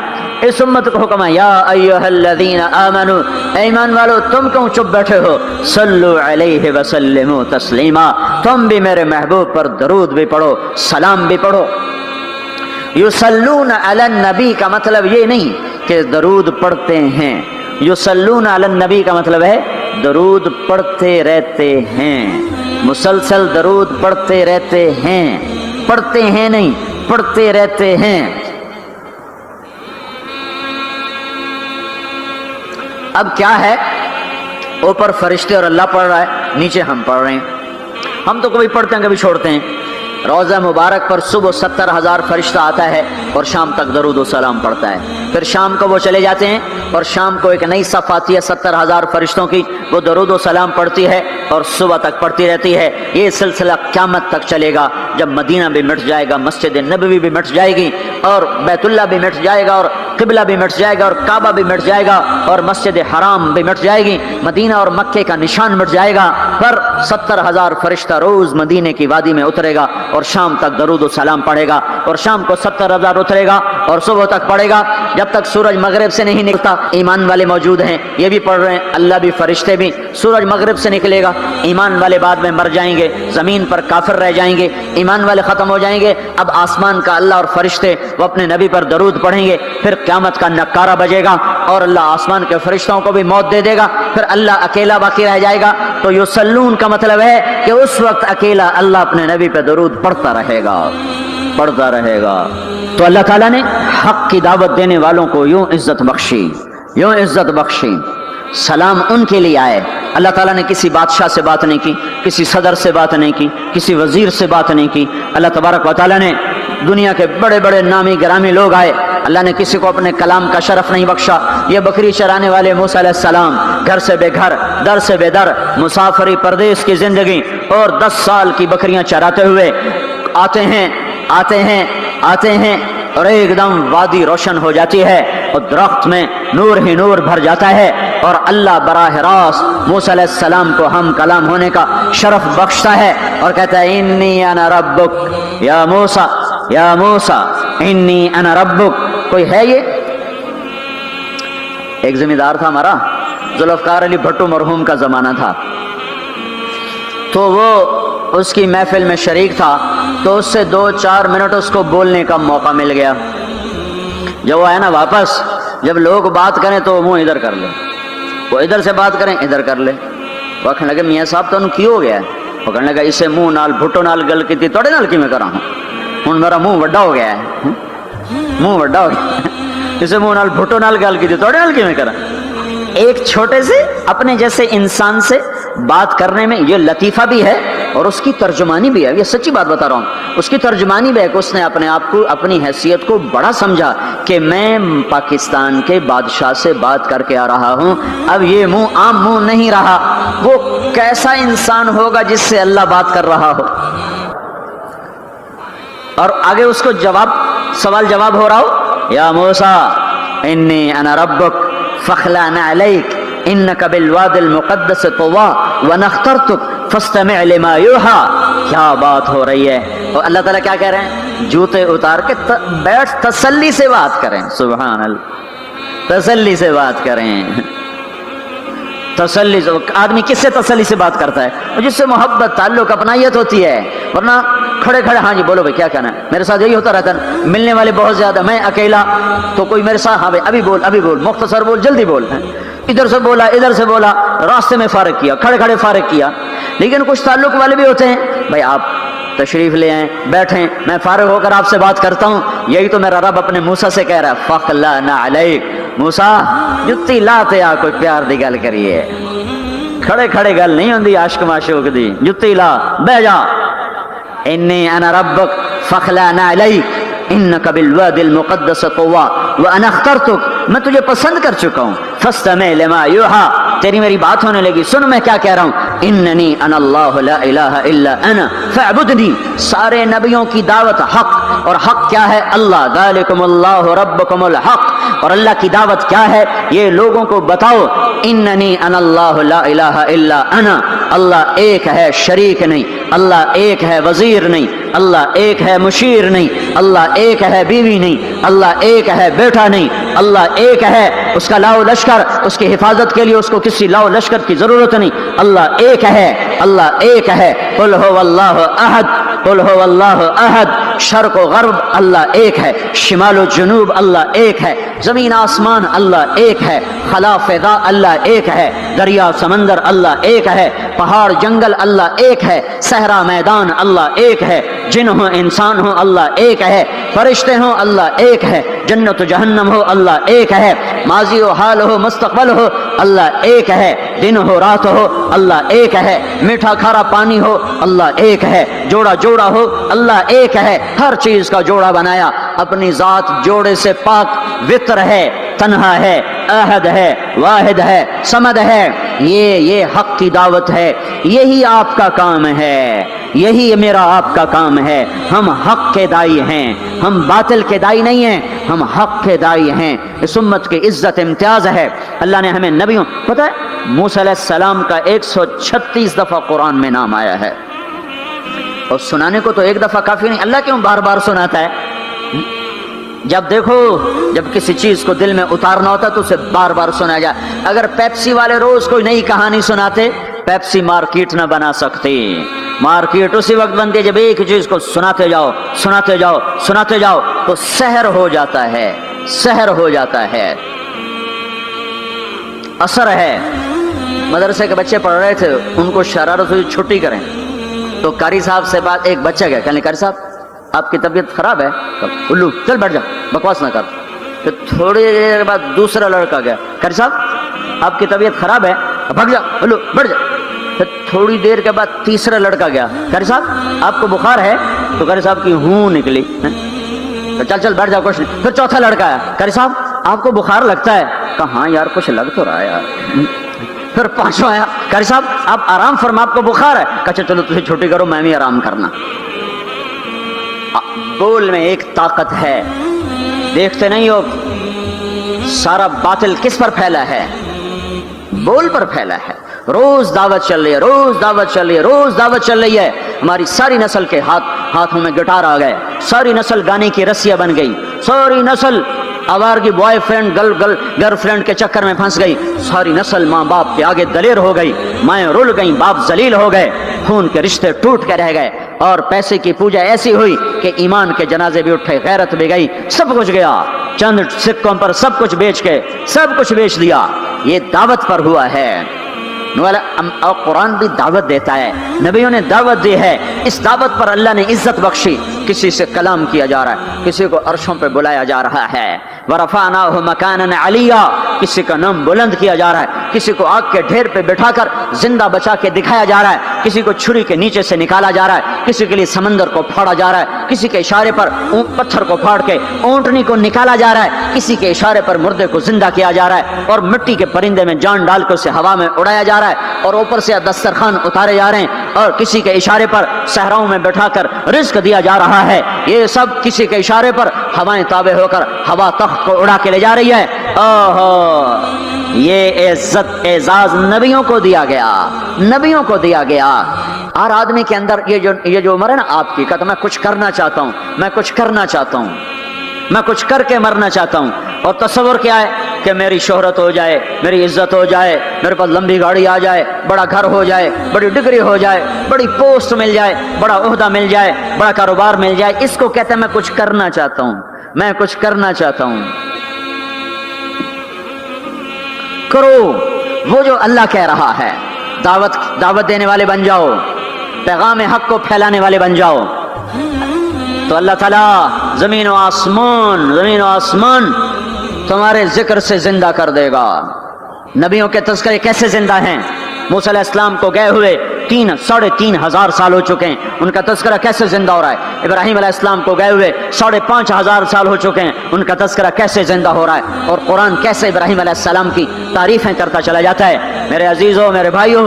Speaker 1: اس امت کو حکم ہے یا ایھا الذین آمنو، ایمان والو تم کیوں چپ بیٹھے ہو، صلو علیہ وسلموا تسلیما، تم بھی میرے محبوب پر درود بھی پڑھو، سلام بھی پڑھو۔ یصلون علی النبی کا مطلب یہ نہیں کہ درود پڑھتے ہیں، یصلون علی النبی کا مطلب ہے درود پڑھتے رہتے ہیں، مسلسل درود پڑھتے رہتے ہیں، پڑھتے ہیں نہیں، پڑھتے رہتے ہیں۔ اب کیا ہے، اوپر فرشتے اور اللہ پڑھ رہا ہے، نیچے ہم پڑھ رہے ہیں، ہم تو کبھی پڑھتے ہیں کبھی چھوڑتے ہیں۔ روضہ مبارک پر صبح 70,000 فرشتہ آتا ہے اور شام تک درود و سلام پڑھتا ہے، پھر شام کو وہ چلے جاتے ہیں اور شام کو ایک نئی صف آتی ہے 70,000 فرشتوں کی، وہ درود و سلام پڑھتی ہے اور صبح تک پڑھتی رہتی ہے۔ یہ سلسلہ قیامت تک چلے گا، جب مدینہ بھی مٹ جائے گا، مسجد نبوی بھی مٹ جائے گی اور بیت اللہ بھی مٹ جائے گا اور قبلہ بھی مٹ جائے گا اور کعبہ بھی مٹ جائے گا اور مسجد حرام بھی مٹ جائے گی، مدینہ اور مکے کا نشان مٹ جائے گا، پر 70,000 فرشتہ روز مدینے کی وادی میں اترے گا اور شام تک درود و سلام پڑھے گا، اور شام کو 70,000 اترے گا اور صبح تک پڑھے گا جب تک سورج مغرب سے نہیں نکلتا۔ ایمان والے موجود ہیں، یہ بھی پڑھ رہے ہیں، اللہ بھی، فرشتے بھی۔ سورج مغرب سے نکلے گا، ایمان والے بعد میں مر جائیں گے، زمین پر کافر رہ جائیں گے، ایمان والے ختم ہو جائیں گے۔ اب آسمان کا اللہ اور فرشتے وہ اپنے نبی پر درود پڑھیں گے، پھر قیامت کا نکارہ بجے گا اور اللہ آسمان کے فرشتوں کو بھی موت دے دے گا، پھر اللہ اکیلا باقی رہ جائے گا۔ تو یصلون کا مطلب ہے کہ اس وقت اکیلا اللہ اپنے نبی پہ درود پڑھتا رہے گا، پڑھتا رہے گا۔ تو اللہ تعالیٰ نے حق کی دعوت دینے والوں کو یوں عزت بخشی، یوں عزت بخشی۔ سلام ان کے لیے آئے۔ اللہ تعالیٰ نے کسی بادشاہ سے بات نہیں کی، کسی صدر سے بات نہیں کی، کسی وزیر سے بات نہیں کی۔ اللہ تبارک و تعالیٰ نے دنیا کے بڑے بڑے نامی گرامی لوگ آئے، اللہ نے کسی کو اپنے کلام کا شرف نہیں بخشا۔ یہ بکری چرانے والے موسیٰ علیہ السلام، گھر سے بے گھر، در سے بے در، مسافری پردیس کی زندگی اور 10 سال کی بکریاں چراتے ہوئے آتے ہیں، آتے ہیں، آتے ہیں اور ایک دم وادی روشن ہو جاتی ہے اور درخت میں نور ہی نور بھر جاتا ہے، اور اللہ براہ راست موسیٰ علیہ السلام کو ہم کلام ہونے کا شرف بخشتا ہے اور کہتا ہے انی انا ربک یا موسیٰ، یا موسیٰ انی انا ربک۔ کوئی ہے یہ؟ ایک ذمہ دار تھا ہمارا، ذوالفقار علی بھٹو مرحوم کا زمانہ تھا، تو وہ اس کی محفل میں شریک تھا، تو اس سے 2-4 منٹ اس کو بولنے کا موقع مل گیا۔ جب وہ آیا نا واپس، جب لوگ بات کریں تو منہ ادھر کر لے، وہ ادھر سے بات کریں ادھر کر لے۔ وہ کہنے لگے میاں صاحب تو کی ہو گیا ہے؟ وہ کہنے لگا اسے منہ نال بھٹو نال گل کی تھی توڑے نال کی میں کرا ہوں، ہوں میرا منہ وڈا ہو گیا ہے، منہ وڈا ہو گیا، اسے منہ نال بھٹو نال گل کی تھی توڑے نال کی میں کرا۔ ایک چھوٹے سے اپنے جیسے انسان سے بات کرنے میں یہ لطیفہ بھی ہے اور اس کی ترجمانی بھی ہے، یہ سچی بات بتا رہا ہوں، اس کی ترجمانی بھی ہے کہ اس نے اپنے آپ کو، اپنی حیثیت کو بڑا سمجھا کہ میں پاکستان کے بادشاہ سے بات کر کے آ رہا ہوں، اب یہ منہ عام منہ نہیں رہا۔ وہ کیسا انسان ہوگا جس سے اللہ بات کر رہا ہو، اور آگے اس کو جواب، سوال جواب ہو رہا ہو، یا موسیٰ انی انا ربک فاخلع نعلیک انک بالواد المقدس طویٰ وانا اخترتک فاستمع لما یوحیٰ۔ کیا بات ہو رہی ہے، اور اللہ تعالیٰ کیا کہہ رہے ہیں؟ جوتے اتار کے بیٹھ، تسلی سے بات کریں، سبحان اللہ، تسلی سے بات کریں، تسلی سے۔ آدمی کس سے تسلی سے بات کرتا ہے؟ جس سے محبت، تعلق، اپنائیت ہوتی ہے، ورنہ کھڑے کھڑے ہاں جی بولو بھائی کیا کہنا ہے۔ میرے ساتھ یہی ہوتا رہتا ہے، ملنے والے بہت زیادہ، میں اکیلا، تو کوئی میرے ساتھ ہاں بھائی ابھی بول، ابھی بول، مختصر بول، جلدی بول، ادھر سے بولا، ادھر سے بولا، راستے میں فارغ کیا، کھڑے کھڑے فارغ کیا۔ لیکن کچھ تعلق والے بھی ہوتے ہیں، بھائی آپ تشریف لے آئیں، بیٹھیں، میں فارغ ہو کر آپ سے بات کرتا ہوں۔ یہی تو میرا رب اپنے موسیٰ سے کہہ رہا ہے فاخلع نعلیک، موسیٰ جتی لاتے آ، کوئی پیار دی گل کریے، کھڑے کھڑے گل نہیں ہوندی عاشق معشوق دی، جتی لا بہ جا۔ انی انا ربک فاخلع نعلیک انک بالواد المقدس طویٰ وانا اخترتک، میں تجھے پسند کر چکا ہوں، فاستمع لما یوحیٰ، تیری میری بات ہونے لگی، سن میں کیا کہہ رہا ہوں، اننی انا اللہ لا الہ الا انا فاعبدنی، سارے نبیوں کی دعوت حق، اور حق کیا ہے؟ اللہ، ذالکم اللہ ربکم الحق، اور اللہ کی دعوت کیا ہے؟ یہ لوگوں کو بتاؤ اننی انا اللہ لا الہ الا انا، اللہ ایک ہے، شریک نہیں، اللہ ایک ہے، وزیر نہیں، اللہ ایک ہے، مشیر نہیں، اللہ ایک ہے، بیوی نہیں، اللہ ایک ہے، بیٹا نہیں، اللہ ایک ہے، اس کا لاؤ لشکر، اس کی حفاظت کے لیے اس کو کسی لاؤ لشکر کی ضرورت نہیں، اللہ ایک ہے، اللہ ایک ہے، قل هو اللہ احد، قل هو اللہ احد، شرق و غرب اللہ ایک ہے، شمال و جنوب اللہ ایک ہے، زمین آسمان اللہ ایک ہے، خلا فضا اللہ ایک ہے، دریا سمندر اللہ ایک ہے، پہاڑ جنگل اللہ ایک ہے، صحرا میدان اللہ ایک ہے، جن ہو انسان ہو اللہ ایک ہے، فرشتے ہوں اللہ ایک ہے، جنت و جہنم ہو اللہ ایک ہے، ماضی و حال ہو مستقبل ہو اللہ ایک ہے، دن ہو رات ہو اللہ ایک ہے، میٹھا کھارا پانی ہو اللہ ایک ہے، جوڑا جوڑا ہو اللہ ایک ہے، ہر چیز کا جوڑا بنایا، اپنی ذات جوڑے سے پاک، وطر ہے، تنہا ہے، احد ہے، واحد ہے، صمد ہے، یہ حق کی دعوت ہے، یہی آپ کا کام ہے، یہی میرا آپ کا کام ہے، ہم حق کے دائی ہیں، ہم باطل کے دائی نہیں ہیں، ہم حق کے دائی ہیں، اس امت کی عزت امتیاز ہے، اللہ نے ہمیں نبیوں، پتہ ہے موسیٰ علیہ السلام کا 136 دفعہ قرآن میں نام آیا ہے، اور سنانے کو تو ایک دفعہ کافی نہیں، اللہ کیوں بار بار سناتا ہے؟ جب دیکھو، جب کسی چیز کو دل میں اتارنا ہوتا تو اسے بار بار سنا جائے، اگر پیپسی والے روز کوئی نئی کہانی سناتے، پیپسی مارکیٹ نہ بنا سکتے، مارکیٹ اسی وقت بنتی ہے جب ایک چیز کو سناتے جاؤ سناتے جاؤ سناتے جاؤ تو سحر ہو جاتا ہے، سحر ہو جاتا ہے، اثر ہے۔ مدرسے کے بچے پڑھ رہے تھے، ان کو شرارت ہوئی چھٹی کریں تو قاری صاحب سے بات، ایک بچہ گیا کہنے قاری صاحب آپ کی طبیعت خراب ہے، الو چل بیٹھ جا بکواس نہ کر، پھر تھوڑی دیر بعد دوسرا لڑکا گیا قاری صاحب آپ کی طبیعت خراب ہے، بھگ جا الو بیٹھ جا، پھر تھوڑی دیر کے بعد تیسرا لڑکا گیا قاری صاحب آپ کو بخار ہے، تو قاری صاحب کی ہوں نکلی، چل چل بیٹھ جا کچھ نہیں، پھر چوتھا لڑکا آیا قاری صاحب آپ کو بخار لگتا ہے، کہا ہاں یار کچھ لگ تو رہا ہے یار، پھر پانچواں آیا قاری صاحب آپ آرام فرما آپ کو بخار ہے، کہا چلو تجھے چھٹی کرو میں بھی آرام کرنا۔ بول میں ایک طاقت ہے، دیکھتے نہیں ہو سارا باطل کس پر پھیلا ہے؟ بول پر پھیلا ہے، روز دعوت چل رہی ہے، روز دعوت چل رہی ہے، روز دعوت چل رہی ہے، ہماری ساری نسل کے ہاتھوں میں گٹار آ گئے، ساری نسل گانے کی رسیاں بن گئی، ساری نسل آوارگی بوائے فرینڈ گرل فرینڈ کے چکر میں پھنس گئی، ساری نسل ماں باپ کے آگے دلیر ہو گئی، مائیں رول گئیں، باپ ذلیل ہو گئے، خون کے رشتے ٹوٹ کے رہ گئے، اور پیسے کی پوجا ایسی ہوئی کہ ایمان کے جنازے بھی اٹھے، غیرت بھی گئی، سب کچھ گیا، چند سکوں پر سب کچھ بیچ کے سب کچھ بیچ دیا، یہ دعوت پر ہوا ہے۔ اور قرآن بھی دعوت دیتا ہے، نبیوں نے دعوت دی ہے، اس دعوت پر اللہ نے عزت بخشی، کسی سے کلام کیا جا رہا ہے، کسی کو عرشوں پہ بلایا جا رہا ہے، وَرَفَعْنَاهُ مَكَانًا عَلِيًّا، کسی کا نام بلند کیا جا رہا ہے، کسی کو آگ کے ڈھیر پہ بٹھا کر زندہ بچا کے دکھایا جا رہا ہے، کسی کو چھری کے نیچے سے نکالا جا رہا ہے، کسی کے لیے سمندر کو پھاڑا جا رہا ہے، کسی کے اشارے پر پتھر کو پھاڑ کے اونٹنی کو نکالا جا رہا ہے، کسی کے اشارے پر مردے کو زندہ کیا جا رہا ہے، اور مٹی کے پرندے میں جان ڈال کے اسے ہوا میں اڑایا جا رہا ہے، اور اوپر سے دسترخوان اتارے جا رہے ہیں، اور کسی کے اشارے پر صحراؤں میں بٹھا کر رزق دیا جا رہا ہے، یہ سب کسی کے اشارے پر ہوائیں تابع ہو کر ہوا تخت کو اڑا کے لے جا رہی ہے۔ اوہو، یہ عزت اعزاز نبیوں کو دیا گیا، نبیوں کو دیا گیا۔ ہر آدمی کے اندر یہ جو عمر ہے نا آپ کی، کہتا میں کچھ کرنا چاہتا ہوں، میں کچھ کرنا چاہتا ہوں، میں کچھ کر کے مرنا چاہتا ہوں، اور تصور کیا ہے کہ میری شہرت ہو جائے، میری عزت ہو جائے، میرے پاس لمبی گاڑی آ جائے، بڑا گھر ہو جائے، بڑی ڈگری ہو جائے، بڑی پوسٹ مل جائے، بڑا عہدہ مل جائے، بڑا کاروبار مل جائے، اس کو کہتے ہیں میں کچھ کرنا چاہتا ہوں، میں کچھ کرنا چاہتا ہوں۔ کرو وہ جو اللہ کہہ رہا ہے، دعوت دینے والے بن جاؤ، پیغام حق کو پھیلانے والے بن جاؤ، تو اللہ تعالیٰ زمین و آسمان تمہارے ذکر سے زندہ کر دے گا۔ نبیوں کے تذکرے کیسے زندہ ہیں؟ موسیٰ علیہ السلام کو گئے ہوئے 3,500 سال ہو چکے ہیں، ان کا تذکرہ کیسے زندہ ہو رہا ہے؟ ابراہیم علیہ السلام کو گئے ہوئے 5,500 سال ہو چکے ہیں، ان کا تذکرہ کیسے زندہ ہو رہا ہے؟ اور قرآن کیسے ابراہیم علیہ السلام کی تعریفیں کرتا چلا جاتا ہے۔ میرے عزیزوں، میرے بھائیوں،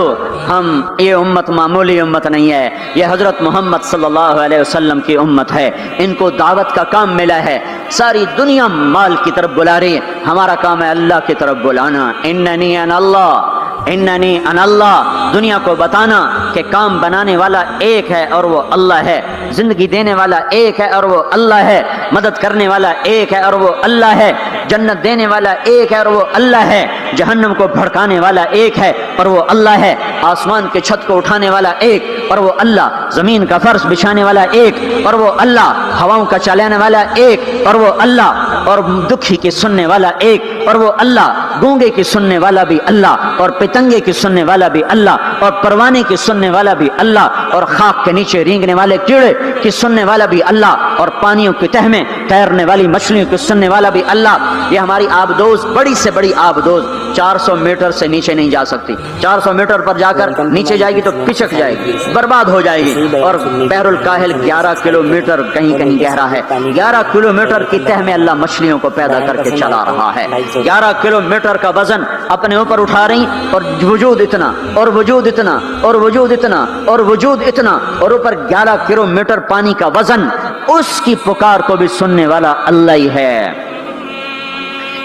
Speaker 1: یہ امت معمولی امت نہیں ہے، یہ حضرت محمد صلی اللہ علیہ وسلم کی امت ہے، ان کو دعوت کا کام ملا ہے، ساری دنیا مال کی طرف بلا رہی ہے، ہمارا کام ہے اللہ کی طرف بلانا، اننی انا اللہ، اننی انا اللہ، دنیا کو بتانا کہ کام بنانے والا ایک ہے اور وہ اللہ ہے، زندگی دینے والا ایک ہے اور وہ اللہ ہے، مدد کرنے والا ایک ہے اور وہ اللہ ہے، جنت دینے والا ایک ہے اور وہ اللہ ہے، جہنم کو بھڑکانے والا ایک ہے اور وہ اللہ ہے، آسمان کے چھت کو اٹھانے والا ایک اور وہ اللہ، زمین کا فرش بچھانے والا ایک اور وہ اللہ، ہواؤں کا چلانے والا ایک اور وہ اللہ، اور دکھی کی سننے والا ایک اور وہ اللہ، گونگے کی سننے والا بھی اللہ، اور پتنگے کی سننے والا بھی اللہ، اور پروانے کی سننے والا بھی اللہ، اور خاک کے نیچے رینگنے والے کیڑے کی سننے والا بھی اللہ، اور پانیوں کی تہ میں تیرنے والی مچھلیوں کی سننے والا بھی اللہ۔ یہ ہماری آبدوز بڑی سے بڑی آبدوز 400 میٹر سے نیچے نہیں جا سکتی، 400 میٹر پر جا کر نیچے جائے گی تو پچک جائے گی، برباد ہو جائے گی، اور بحر الکاہل 11 کلومیٹر کہیں کہیں گہرا ہے، 11 کلومیٹر کی تہ میں اللہ مچھلیوں کو پیدا کر کے چلا رہا ہے، 11 کلومیٹر کا وزن اپنے اوپر اٹھا رہی، اور وجود اتنا اور وجود اتنا اور وجود اتنا اور وجود اتنا، اور اوپر 11 کلومیٹر پانی کا وزن، اس کی پکار کو بھی سننے والا اللہ ہی ہے۔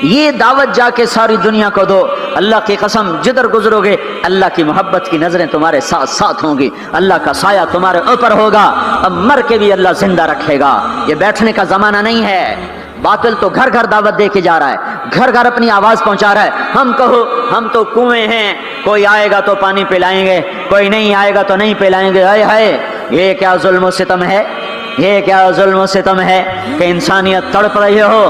Speaker 1: یہ دعوت جا کے ساری دنیا کو دو، اللہ کی قسم جدھر گزرو گے اللہ کی محبت کی نظریں تمہارے ساتھ ساتھ ہوں گی، اللہ کا سایہ تمہارے اوپر ہوگا، اب مر کے بھی اللہ زندہ رکھے گا۔ یہ بیٹھنے کا زمانہ نہیں ہے، باطل تو گھر گھر دعوت دے کے جا رہا ہے، گھر گھر اپنی آواز پہنچا رہا ہے، ہم کہو ہم تو کنویں ہیں، کوئی آئے گا تو پانی پلائیں گے، کوئی نہیں آئے گا تو نہیں پلائیں گے۔ ہائے ہائے، یہ کیا ظلم و ستم ہے، یہ کیا ظلم و ستم ہے کہ انسانیت تڑپ رہی ہو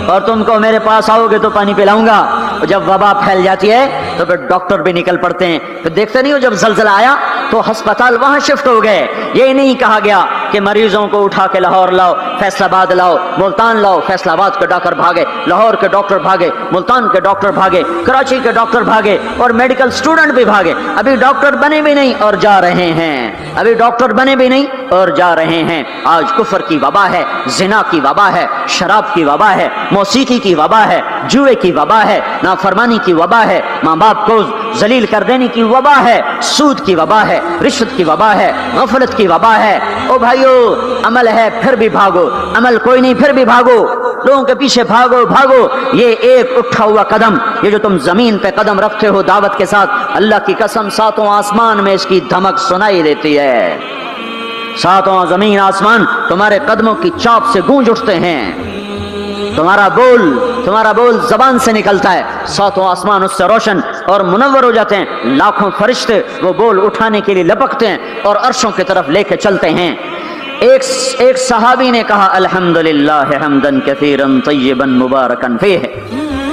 Speaker 1: اور تم کو میرے پاس آؤ گے تو پانی پلاؤں گا۔ جب وبا پھیل جاتی ہے تو پھر ڈاکٹر بھی نکل پڑتے ہیں، پھر دیکھتے نہیں ہو جب زلزلہ آیا تو ہسپتال وہاں شفٹ ہو گئے، یہ نہیں کہا گیا کہ مریضوں کو اٹھا کے لاہور لاؤ، فیصل آباد لاؤ، ملتان لاؤ، فیصل آباد کے ڈاکٹر بھاگے، لاہور کے ڈاکٹر بھاگے، ملتان کے ڈاکٹر بھاگے، کراچی کے ڈاکٹر بھاگے، اور میڈیکل اسٹوڈنٹ بھی بھاگے، ابھی ڈاکٹر بنے بھی نہیں اور جا رہے ہیں، ابھی ڈاکٹر بنے بھی نہیں اور جا رہے ہیں۔ آج کفر کی وبا ہے، زنا کی وبا ہے، شراب کی وبا ہے، موسیقی کی وبا ہے، جوئے کی وبا ہے، نافرمانی کی وبا ہے، ماں باپ کو ذلیل کر دینے کی وبا ہے، سود کی وبا ہے، رشوت کی وبا ہے، غفلت کی وبا ہے۔ او بھائیو، عمل ہے پھر بھی بھاگو، عمل کوئی نہیں پھر بھی بھاگو، لوگوں کے پیچھے بھاگو بھاگو۔ یہ ایک اٹھا ہوا قدم، یہ جو تم زمین پہ قدم رکھتے ہو دعوت کے ساتھ، اللہ کی قسم ساتوں آسمان میں اس کی دھمک سنائی دیتی ہے، ساتوں زمین آسمان تمہارے قدموں کی چاپ سے گونج اٹھتے ہیں، تمہارا بول زبان سے نکلتا ہے، ساتوں آسمان اس سے روشن اور منور ہو جاتے ہیں، لاکھوں فرشتے وہ بول اٹھانے کے لیے لپکتے ہیں اور عرشوں کی طرف لے کے چلتے ہیں۔ ایک صحابی نے کہا الحمدللہ حمدن کثیرا طیبا مبارکا فیہ،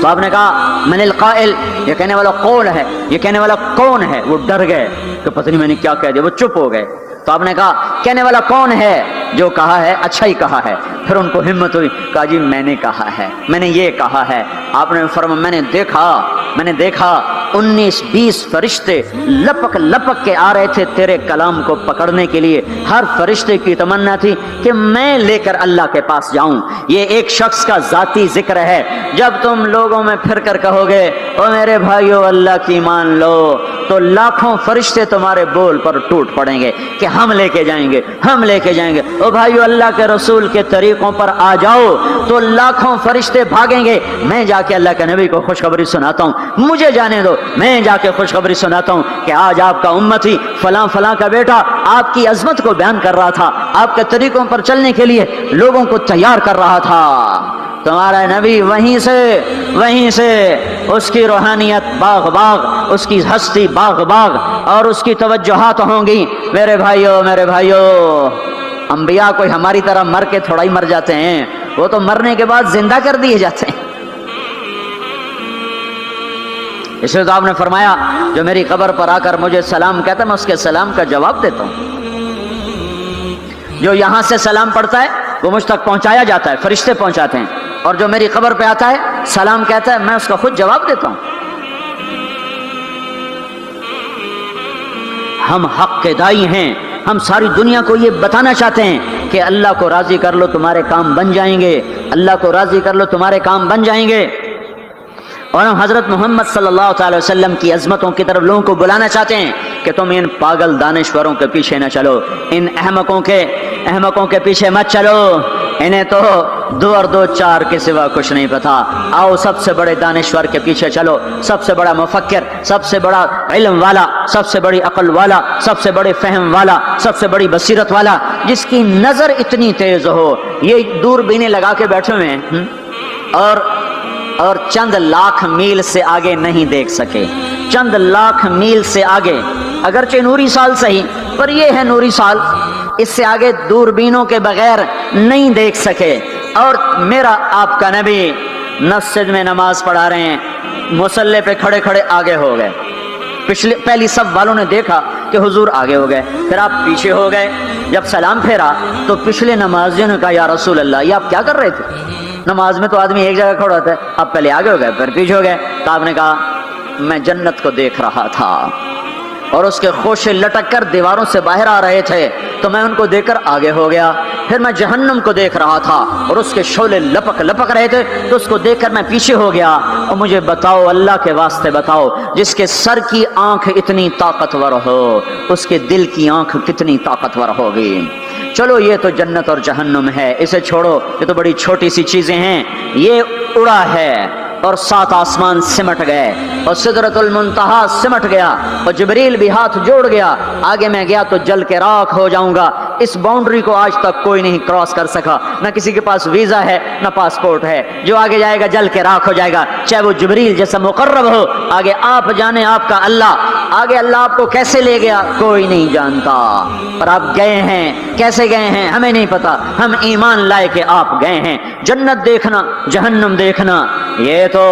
Speaker 1: تو آپ نے کہا من القائل، یہ کہنے والا کون ہے، یہ کہنے والا کون ہے؟ وہ ڈر گئے کہ پتہ نہیں میں نے کیا کہہ دیا، وہ چپ ہو گئے۔ تو آپ نے کہا کہنے والا کون ہے؟ جو کہا ہے اچھا ہی کہا ہے۔ پھر ان کو ہمت ہوئی، کہا جی میں نے کہا ہے، میں نے یہ کہا ہے۔ آپ نے فرمایا میں نے دیکھا 19-20 فرشتے لپک لپک کے آ رہے تھے تیرے کلام کو پکڑنے کے لیے، ہر فرشتے کی تمنا تھی کہ میں لے کر اللہ کے پاس جاؤں۔ یہ ایک شخص کا ذاتی ذکر ہے، جب تم لوگوں میں پھر کر کہو گے او میرے بھائیو اللہ کی مان لو، تو لاکھوں فرشتے تمہارے بول پر ٹوٹ پڑیں گے کہ ہم لے کے جائیں گے، ہم لے کے جائیں گے۔ او بھائیو اللہ کے رسول کے طریقوں پر آ جاؤ تو لاکھوں فرشتے بھاگیں گے۔ میں جا کے اللہ کے نبی کو خوشخبری سناتا ہوں، مجھے جانے دو، میں جا کے خوشخبری سناتا ہوں کہ آج آپ کا امتی فلاں فلاں کا بیٹا آپ کی عظمت کو بیان کر رہا تھا، آپ کے طریقوں پر چلنے کے لیے لوگوں کو تیار کر رہا تھا۔ تمہارا نبی وہیں سے اس کی روحانیت باغ باغ، اس کی ہستی باغ باغ، اور اس کی توجہات ہوں گی۔ میرے بھائیو، انبیاء کوئی ہماری طرح مر کے تھوڑا ہی مر جاتے ہیں، وہ تو مرنے کے بعد زندہ کر دیے جاتے ہیں۔ اس لیے تو آپ نے فرمایا جو میری قبر پر آ کر مجھے سلام کہتا ہے میں اس کے سلام کا جواب دیتا ہوں، جو یہاں سے سلام پڑھتا ہے وہ مجھ تک پہنچایا جاتا ہے، فرشتے پہنچاتے ہیں، اور جو میری قبر پہ آتا ہے سلام کہتا ہے میں اس کا خود جواب دیتا ہوں۔ ہم حق کے دائی ہیں، ہم ساری دنیا کو یہ بتانا چاہتے ہیں کہ اللہ کو راضی کر لو تمہارے کام بن جائیں گے، اللہ کو راضی کر لو تمہارے کام بن جائیں گے۔ اور ہم حضرت محمد صلی اللہ تعالی وسلم کی عظمتوں کی طرف لوگوں کو بلانا چاہتے ہیں کہ تم ان پاگل دانشوروں کے پیچھے نہ چلو، ان احمقوں کے پیچھے مت چلو، انہیں تو 2 اور 2 4 کے سوا کچھ نہیں پتا۔ آؤ سب سے بڑے دانشور کے پیچھے چلو، سب سے بڑا مفکر، سب سے بڑا علم والا، سب سے بڑی عقل والا، سب سے بڑے فہم والا، سب سے بڑی بصیرت والا، جس کی نظر اتنی تیز ہو، یہ دوربینیں لگا کے بیٹھے ہوئے ہیں اور چند لاکھ میل سے آگے نہیں دیکھ سکے، چند لاکھ میل سے آگے، اگرچہ نوری سال صحیح، پر یہ ہے نوری سال، اس سے آگے دوربینوں کے بغیر نہیں دیکھ سکے۔ اور میرا آپ کا نبی مسجد میں نماز پڑھا رہے ہیں، مصلی پہ کھڑے کھڑے آگے ہو گئے، پہلی صف والوں نے دیکھا کہ حضور آگے ہو گئے، پھر آپ پیچھے ہو گئے، جب سلام پھیرا تو پچھلے نمازیوں نے کہا یا رسول اللہ یہ آپ کیا کر رہے تھے؟ نماز میں تو آدمی ایک جگہ کھڑا ہوتا ہے، آپ پہلے آگے ہو گئے پھر پیچھے ہو گئے۔ تو آپ نے کہا میں جنت کو دیکھ رہا تھا اور اس کے خوشے لٹک کر دیواروں سے باہر آ رہے تھے تو میں ان کو دیکھ کر آگے ہو گیا، پھر میں جہنم کو دیکھ رہا تھا اور اس کے شعلے لپک رہے تھے تو اس کو دیکھ کر میں پیچھے ہو گیا۔ اور مجھے بتاؤ، اللہ کے واسطے بتاؤ، جس کے سر کی آنکھ اتنی طاقتور ہو اس کے دل کی آنکھ کتنی طاقتور ہوگی؟ چلو یہ تو جنت اور جہنم ہے، اسے چھوڑو، یہ تو بڑی چھوٹی سی چیزیں ہیں، یہ اڑا ہے اور 7 آسمان سمٹ گئے اور سدرۃ المنتہا سمٹ گیا اور جبریل بھی ہاتھ جوڑ گیا، آگے میں گیا تو جل کے راکھ ہو جاؤں گا۔ اس باؤنڈری کو آج تک کوئی نہیں کراس کر سکا، نہ کسی کے پاس ویزا ہے نہ پاسپورٹ ہے، جو آگے جائے گا جل کے راکھ ہو جائے گا، چاہے وہ جبریل جیسا مقرب ہو۔ آگے آپ جانے آپ کا اللہ، آگے اللہ آپ کو کیسے لے گیا کوئی نہیں جانتا، پر آپ گئے ہیں، کیسے گئے ہیں ہمیں نہیں پتا، ہم ایمان لائے کہ آپ گئے ہیں۔ جنت دیکھنا، جہنم دیکھنا یہ تو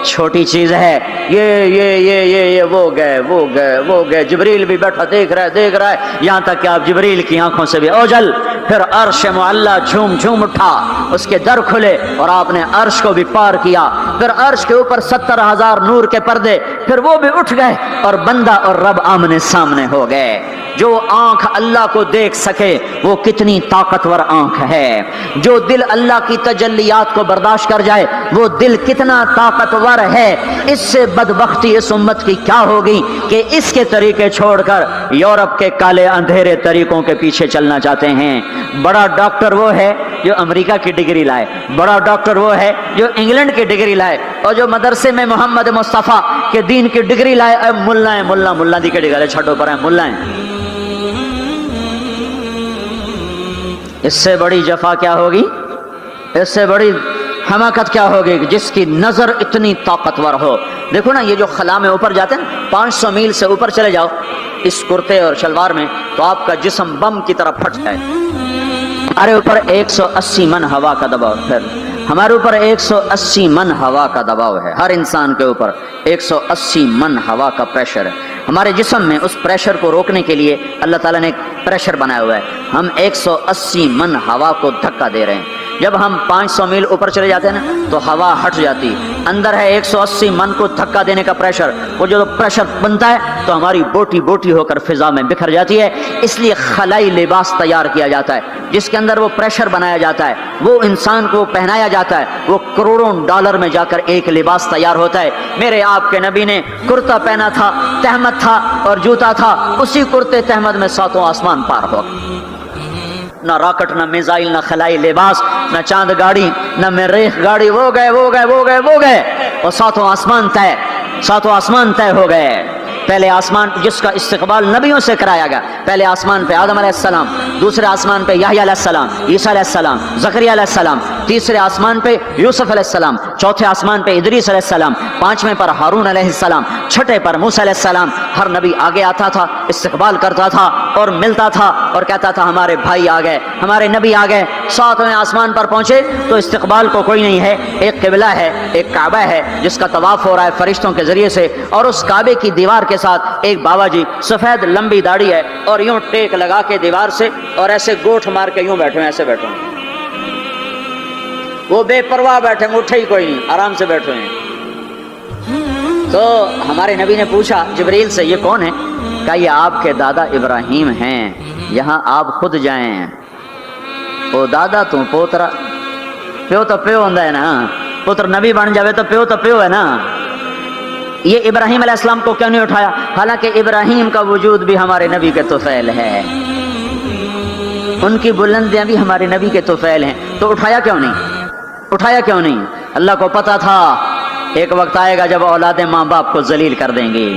Speaker 1: چھوٹی چیز ہے، یہ وہ گئے، جبریل بھی بیٹھا دیکھ رہا ہے، یہاں تک کہ آپ جبریل کی آنکھوں سے بھی اوجل، پھر عرش معلا جھوم اٹھا، اس کے در کھلے اور آپ نے عرش کو بھی پار کیا، پھر عرش کے اوپر 70,000 نور کے پردے، پھر وہ بھی اٹھ گئے اور بندہ اور رب آمنے سامنے ہو گئے۔ جو آنکھ اللہ کو دیکھ سکے وہ کتنی طاقتور آنکھ ہے، جو دل اللہ کی تجلیات کو برداشت کر جائے وہ دل کتنا طاقتور ہے۔ اس سے بدبختی اس امت کی کیا ہوگی کہ اس کے طریقے چھوڑ کر یورپ کے کالے اندھیرے طریقوں کے پیچھے چلنا چاہتے ہیں۔ بڑا ڈاکٹر وہ ہے جو امریکہ کی ڈگری لائے، بڑا ڈاکٹر وہ ہے جو انگلینڈ کی ڈگری لائے، اور جو مدرسے میں محمد مصطفیٰ کے دین کی ڈگری لائے ملا دی کے ڈگری چھٹوں پر ہیں ملا ہیں۔ اس سے بڑی جفا کیا ہوگی، اس سے بڑی حماقت کیا ہوگی جس کی نظر اتنی طاقتور ہو۔ دیکھو نا، یہ جو خلا میں اوپر جاتے ہیں 500 میل سے اوپر چلے جاؤ اس کرتے اور شلوار میں تو آپ کا جسم بم کی طرح پھٹ جائے۔ ہمارے اوپر 180 من ہوا کا دباؤ، پھر ہمارے اوپر 180 من ہوا کا دباؤ ہے، ہر انسان کے اوپر 180 من ہوا کا پریشر ہے۔ ہمارے جسم میں اس پریشر کو روکنے کے لیے اللہ تعالیٰ نے ایک پریشر بنایا ہوا ہے، ہم 180 من ہوا کو دھکا دے رہے ہیں۔ جب ہم 500 میل اوپر چلے جاتے ہیں نا تو ہوا ہٹ جاتی، اندر ہے 180 من کو دھکا دینے کا پریشر، وہ جو پریشر بنتا ہے تو ہماری بوٹی بوٹی ہو کر فضا میں بکھر جاتی ہے۔ اس لیے خلائی لباس تیار کیا جاتا ہے جس کے اندر وہ پریشر بنایا جاتا ہے، وہ انسان کو پہنایا جاتا ہے، وہ کروڑوں ڈالر میں جا کر ایک لباس تیار ہوتا ہے۔ میرے آپ کے نبی نے کرتا پہنا تھا، تہمت تھا اور جوتا تھا، اسی کرتے تہمت میں 7 آسمان پار ہو، نہ راکٹ، نہ میزائل، نہ خلائی لباس، نہ چاند گاڑی، نہ مریخ گاڑی، وہ گئے اور 7 آسمان طے ہو گئے۔ پہلے آسمان جس کا استقبال نبیوں سے کرایا گیا، پہلے آسمان پہ آدم علیہ السلام، دوسرے آسمان پہ یحییٰ علیہ السلام، عیسیٰ علیہ السلام، زکریا علیہ السلام، تیسرے آسمان پہ یوسف علیہ السلام، چوتھے آسمان پہ ادریس علیہ السلام، 5ویں پر ہارون علیہ السلام، 6 پر موسیٰ علیہ السلام۔ ہر نبی آگے آتا تھا، استقبال کرتا تھا اور ملتا تھا اور کہتا تھا ہمارے بھائی آ گئے، ہمارے نبی آ گئے۔ 7ویں آسمان پر پہنچے تو استقبال کو کوئی نہیں ہے، ایک قبلہ ہے، ایک کعبہ ہے جس کا طواف ہو رہا ہے فرشتوں کے ذریعے سے، اور اس کعبے کی دیوار کے ساتھ ایک بابا جی، سفید لمبی داڑھی ہے اور یوں ٹیک لگا کے دیوار سے اور ایسے گوٹھ مار کے یوں بیٹھے ہیں، ایسے بیٹھے ہیں، وہ بے پرواہ بیٹھے ہیں، اٹھے ہی کوئی نہیں، آرام سے بیٹھے ہیں۔ تو ہمارے نبی نے پوچھا جبریل سے یہ کون ہے؟ کہا یہ آپ کے دادا ابراہیم ہیں، یہاں آپ خود جائیں۔ او دادا تو پوترا، پیو تو پیو ہوندا ہے نا، پتر نبی بن جاوے تو پیو ہے نا، یہ ابراہیم علیہ السلام کو کیوں نہیں اٹھایا؟ حالانکہ ابراہیم کا وجود بھی ہمارے نبی کے طفیل ہے، ان کی بلندیاں بھی ہمارے نبی کے طفیل ہیں، تو اٹھایا کیوں نہیں؟ اٹھایا کیوں نہیں؟ اللہ کو پتا تھا ایک وقت آئے گا جب اولادیں ماں باپ کو ذلیل کر دیں گی،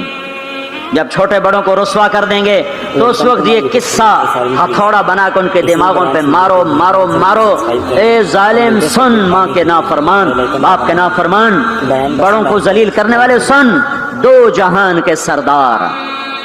Speaker 1: جب چھوٹے بڑوں کو رسوا کر دیں گے، تو اس وقت یہ قصہ ہتھوڑا بنا کے ان کے دماغوں پہ مارو مارو مارو، اے ظالم سن، ماں کے نافرمان، باپ کے نافرمان، بڑوں کو ذلیل کرنے والے سن، دو جہان کے سردار،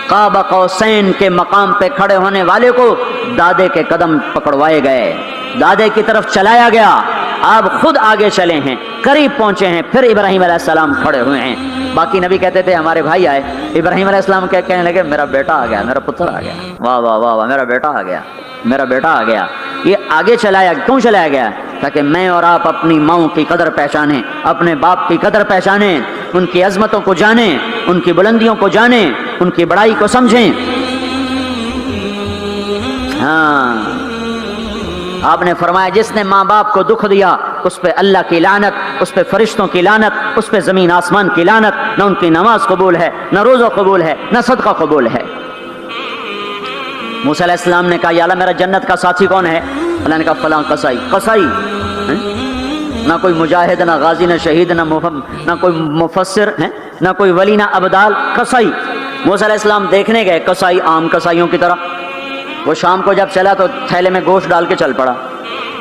Speaker 1: قاب قوسین کے مقام پہ کھڑے ہونے والے کو دادے کے قدم پکڑوائے گئے، دادے کی طرف چلایا گیا، آپ خود آگے چلے ہیں، قریب پہنچے ہیں، پھر ابراہیم علیہ السلام کھڑے ہوئے ہیں۔ باقی نبی کہتے تھے ہمارے بھائی آئے، ابراہیم علیہ السلام کہنے لگے میرا بیٹا آ گیا، میرا پتر آ گیا، واہ واہ واہ واہ، میرا بیٹا آ گیا، میرا بیٹا آ گیا۔ یہ آگے چلایا، کیوں چلایا گیا؟ تاکہ میں اور آپ اپنی ماؤں کی قدر پہچانیں، اپنے باپ کی قدر پہچانیں، ان کی عظمتوں کو جانیں، ان کی بلندیوں کو جانیں، ان کی بڑائی کو سمجھیں۔ ہاں، آپ نے فرمایا جس نے ماں باپ کو دکھ دیا اس پہ اللہ کی لعنت، اس پہ فرشتوں کی لعنت، اس پہ زمین آسمان کی لعنت، نہ ان کی نماز قبول ہے، نہ روزہ قبول ہے، نہ صدقہ قبول ہے۔ موسیٰ علیہ السلام نے کہا یا اللہ میرا جنت کا ساتھی کون ہے؟ اللہ نے کہا فلاں قصائی۔ قصائی نہ کوئی مجاہد، نہ غازی، نہ شہید، نہ کوئی مفسر ہے، نہ کوئی ولی، نہ ابدال، قصائی۔ موسیٰ علیہ السلام دیکھنے گئے، قصائی عام قصائیوں کی طرح، وہ شام کو جب چلا تو تھیلے میں گوشت ڈال کے چل پڑا۔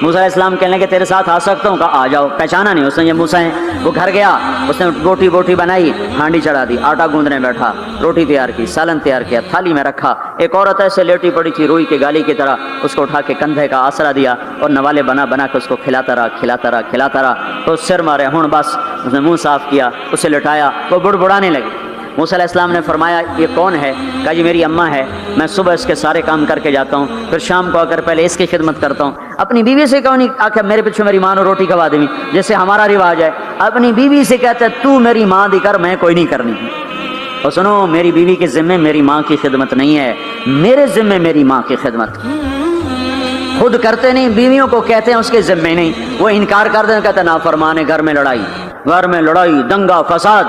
Speaker 1: موسیٰ علیہ السلام کہنے لگے تیرے ساتھ آ سکتا ہوں؟ کہا آ جاؤ۔ پہچانا نہیں اس نے، یہ موسیٰ ہیں۔ وہ گھر گیا، اس نے بوٹی بنائی، ہانڈی چڑھا دی، آٹا گوندنے بیٹھا، روٹی تیار کی، سالن تیار کیا، تھالی میں رکھا۔ ایک عورت ایسے لیٹی پڑی تھی روئی کے گالی کی طرح، اس کو اٹھا کے کندھے کا آسرا دیا اور نوالے بنا کے اس کو کھلاتا رہا۔ تو سر مارے ہون، بس اس نے منہ صاف کیا، اسے لٹایا، وہ بڑبڑانے لگی۔ موسیٰ علیہ السلام نے فرمایا یہ کون ہے؟ کہا جی میری اماں ہے، میں صبح اس کے سارے کام کر کے جاتا ہوں، پھر شام کو آ کر پہلے اس کی خدمت کرتا ہوں۔ اپنی بیوی سے کہو نہیں آخر میرے پیچھے میری ماں نے روٹی کھوا دیں، جیسے ہمارا رواج ہے، اپنی بیوی سے کہتا ہے تو میری ماں دی کر، میں کوئی نہیں کرنی۔ اور سنو، میری بیوی کے ذمے میری ماں کی خدمت نہیں ہے، میرے ذمے میری ماں کی خدمت۔ خود کرتے نہیں، بیویوں کو کہتے ہیں اس کے ذمے نہیں، وہ انکار کر دیں، کہتے نافرمان ہے، گھر میں لڑائی، دنگا فساد۔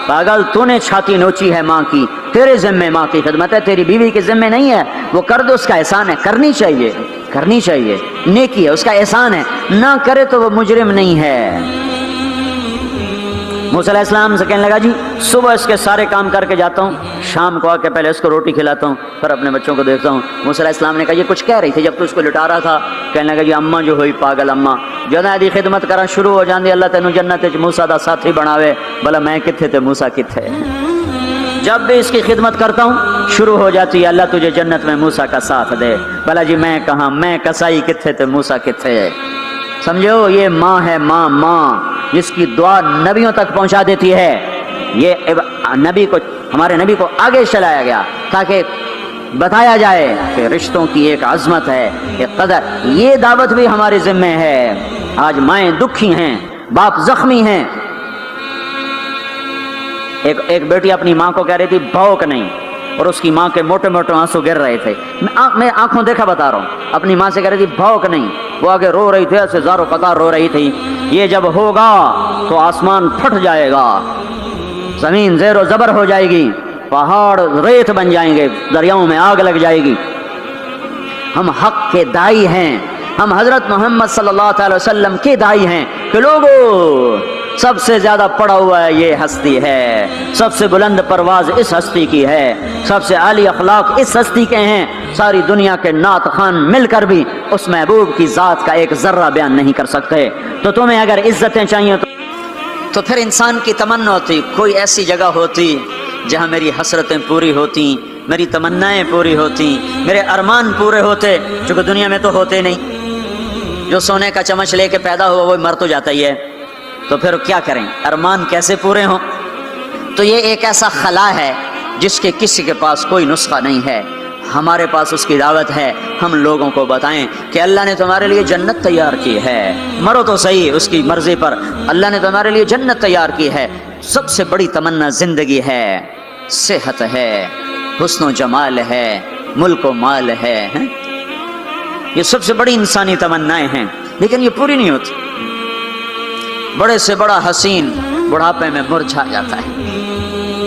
Speaker 1: پاگل، تو نے چھاتی نوچی ہے ماں کی، تیرے ذمے ماں کی خدمت ہے، تیری بیوی کے ذمے نہیں ہے۔ وہ کر دو، اس کا احسان ہے، کرنی چاہیے، نیکی ہے، اس کا احسان ہے، نہ کرے تو وہ مجرم نہیں ہے۔ موسیٰ علیہ السلام سے کہنے لگا جی صبح اس کے سارے کام کر کے جاتا ہوں، شام کو آ کے پہلے اس کو روٹی کھلاتا ہوں، پھر اپنے بچوں کو دیکھتا ہوں۔ موسیٰ علیہ السلام نے کہا یہ کچھ کہہ رہی تھی جب تو اس کو لٹا رہا تھا؟ کہنے لگا جی اماں جو ہوئی پاگل اماں، جدوں دی خدمت کرا شروع ہو جاندی، اللہ تینوں جنت وچ موسیٰ دا ساتھی بناوے، بھلا میں کتھے تے موسیٰ کتھے؟ جب بھی اس کی خدمت کرتا ہوں شروع ہو جاتی ہے اللہ تجھے جنت میں موسیٰ کا ساتھ دے، بھلا جی میں کہاں، میں کسائی کتھے تے موسیٰ کتھے؟ سمجھو یہ ماں ہے، ماں جس کی دعا نبیوں تک پہنچا دیتی ہے۔ یہ ہمارے نبی کو آگے چلایا گیا تاکہ بتایا جائے کہ رشتوں کی ایک عظمت ہے، ایک قدر۔ یہ دعوت بھی ہمارے ذمہ ہے۔ آج مائیں دکھی ہیں، باپ زخمی ہیں۔ ایک بیٹی اپنی ماں کو کہہ رہی تھی بھوک نہیں، اور اس کی ماں کے موٹے موٹے آنسو گر رہے تھے۔ میں آنکھوں دیکھا بتا رہا ہوں، اپنی ماں سے کہہ رہی تھی بھوک نہیں، وہ آگے رو رہی تھی، ایسے زارو قطار رو رہی تھی۔ یہ جب ہوگا تو آسمان پھٹ جائے گا، زمین زیر و زبر ہو جائے گی، پہاڑ ریت بن جائیں گے، دریاؤں میں آگ لگ جائے گی۔ ہم حق کے دائی ہیں، ہم حضرت محمد صلی اللہ علیہ وسلم کے دائی ہیں کہ لوگوں سب سے زیادہ پڑا ہوا ہے یہ ہستی ہے، سب سے بلند پرواز اس ہستی کی ہے، سب سے عالی اخلاق اس ہستی کے ہیں۔ ساری دنیا کے نعت خوان مل کر بھی اس محبوب کی ذات کا ایک ذرہ بیان نہیں کر سکتے۔ تو تمہیں اگر عزتیں چاہیے تو پھر انسان کی تمنا ہوتی کوئی ایسی جگہ ہوتی جہاں میری حسرتیں پوری ہوتی، میری تمنائیں پوری ہوتی، میرے ارمان پورے ہوتے، چونکہ دنیا میں تو ہوتے نہیں۔ جو سونے کا چمچ لے کے پیدا ہوا وہ مر تو جاتا ہی ہے، تو پھر کیا کریں، ارمان کیسے پورے ہوں؟ تو یہ ایک ایسا خلا ہے جس کے کسی کے پاس کوئی نسخہ نہیں ہے، ہمارے پاس اس کی دعوت ہے۔ ہم لوگوں کو بتائیں کہ اللہ نے تمہارے لیے جنت تیار کی ہے، مرو تو صحیح اس کی مرضی پر، اللہ نے تمہارے لیے جنت تیار کی ہے۔ سب سے بڑی تمنا زندگی ہے، صحت ہے، حسن و جمال ہے، ملک و مال ہے، یہ سب سے بڑی انسانی تمنائیں ہیں، لیکن یہ پوری نہیں ہوتی۔ بڑے سے بڑا حسین بڑھاپے میں مرجھا جاتا ہے،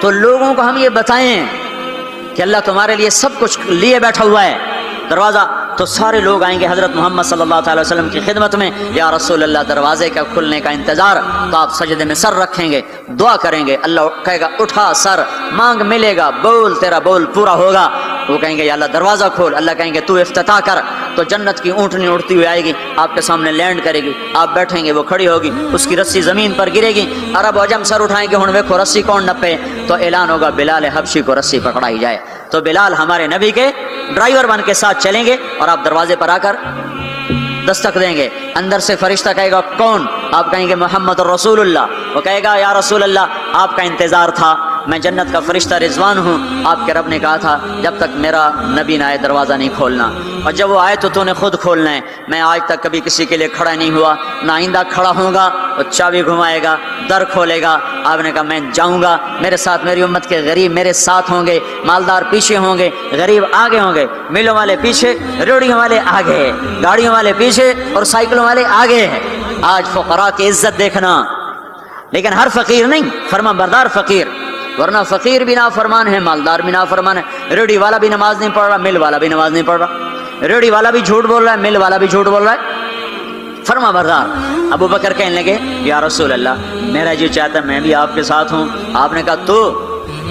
Speaker 1: تو لوگوں کو ہم یہ بتائیں کہ اللہ تمہارے لیے سب کچھ لیے بیٹھا ہوا ہے دروازہ، تو سارے لوگ آئیں گے حضرت محمد صلی اللہ تعالی وسلم کی خدمت میں، یا رسول اللہ دروازے کا کھلنے کا انتظار، تو آپ سجدے میں سر رکھیں گے، دعا کریں گے، اللہ کہے گا اٹھا سر، مانگ ملے گا، بول تیرا بول پورا ہوگا، وہ کہیں گے یا اللہ دروازہ کھول، اللہ کہیں گے تو افتتاح کر، تو جنت کی اونٹنی اڑتی ہوئی آئے گی، آپ کے سامنے لینڈ کرے گی، آپ بیٹھیں گے، وہ کھڑی ہوگی، اس کی رسی زمین پر گرے گی، عرب و عجم سر اٹھائیں گے، ہن ویکھو رسی کون نپے، تو اعلان ہوگا بلال حبشی کو رسی پکڑائی جائے، تو بلال ہمارے نبی کے ڈرائیور بن کے ساتھ چلیں گے، اور آپ دروازے پر آ کر دستک دیں گے، اندر سے فرشتہ کہے گا کون، آپ کہیں گے محمد رسول اللہ، وہ کہے گا یا رسول اللہ آپ کا انتظار تھا، میں جنت کا فرشتہ رضوان ہوں، آپ کے رب نے کہا تھا جب تک میرا نبی نہ آئے دروازہ نہیں کھولنا، اور جب وہ آئے تو نے خود کھولنا ہے، میں آج تک کبھی کسی کے لیے کھڑا نہیں ہوا، نہ آئندہ کھڑا ہوں گا، وہ چابی گھمائے گا، در کھولے گا، آپ نے کہا میں جاؤں گا، میرے ساتھ میری امت کے غریب میرے ساتھ ہوں گے، مالدار پیچھے ہوں گے، غریب آگے ہوں گے، میلوں والے پیچھے، ریڑیوں والے آگے، گاڑیوں والے پیچھے اور سائیکلوں والے آگے ہیں۔ آج فقراء کی عزت دیکھنا، لیکن ہر فقیر نہیں، فرما بردار فقیر، ورنہ فقیر بھی نافرمان ہے، مالدار بھی نافرمان ہے، ریڑی والا بھی نماز نہیں پڑھ رہا، مل والا بھی نماز نہیں پڑھ رہا، ریڑی والا بھی جھوٹ بول رہا ہے، مل والا بھی جھوٹ بول رہا ہے، فرما بردار۔ ابو بکر کہنے لگے یا رسول اللہ میرا جی چاہتا ہے میں بھی آپ کے ساتھ ہوں، آپ نے کہا تو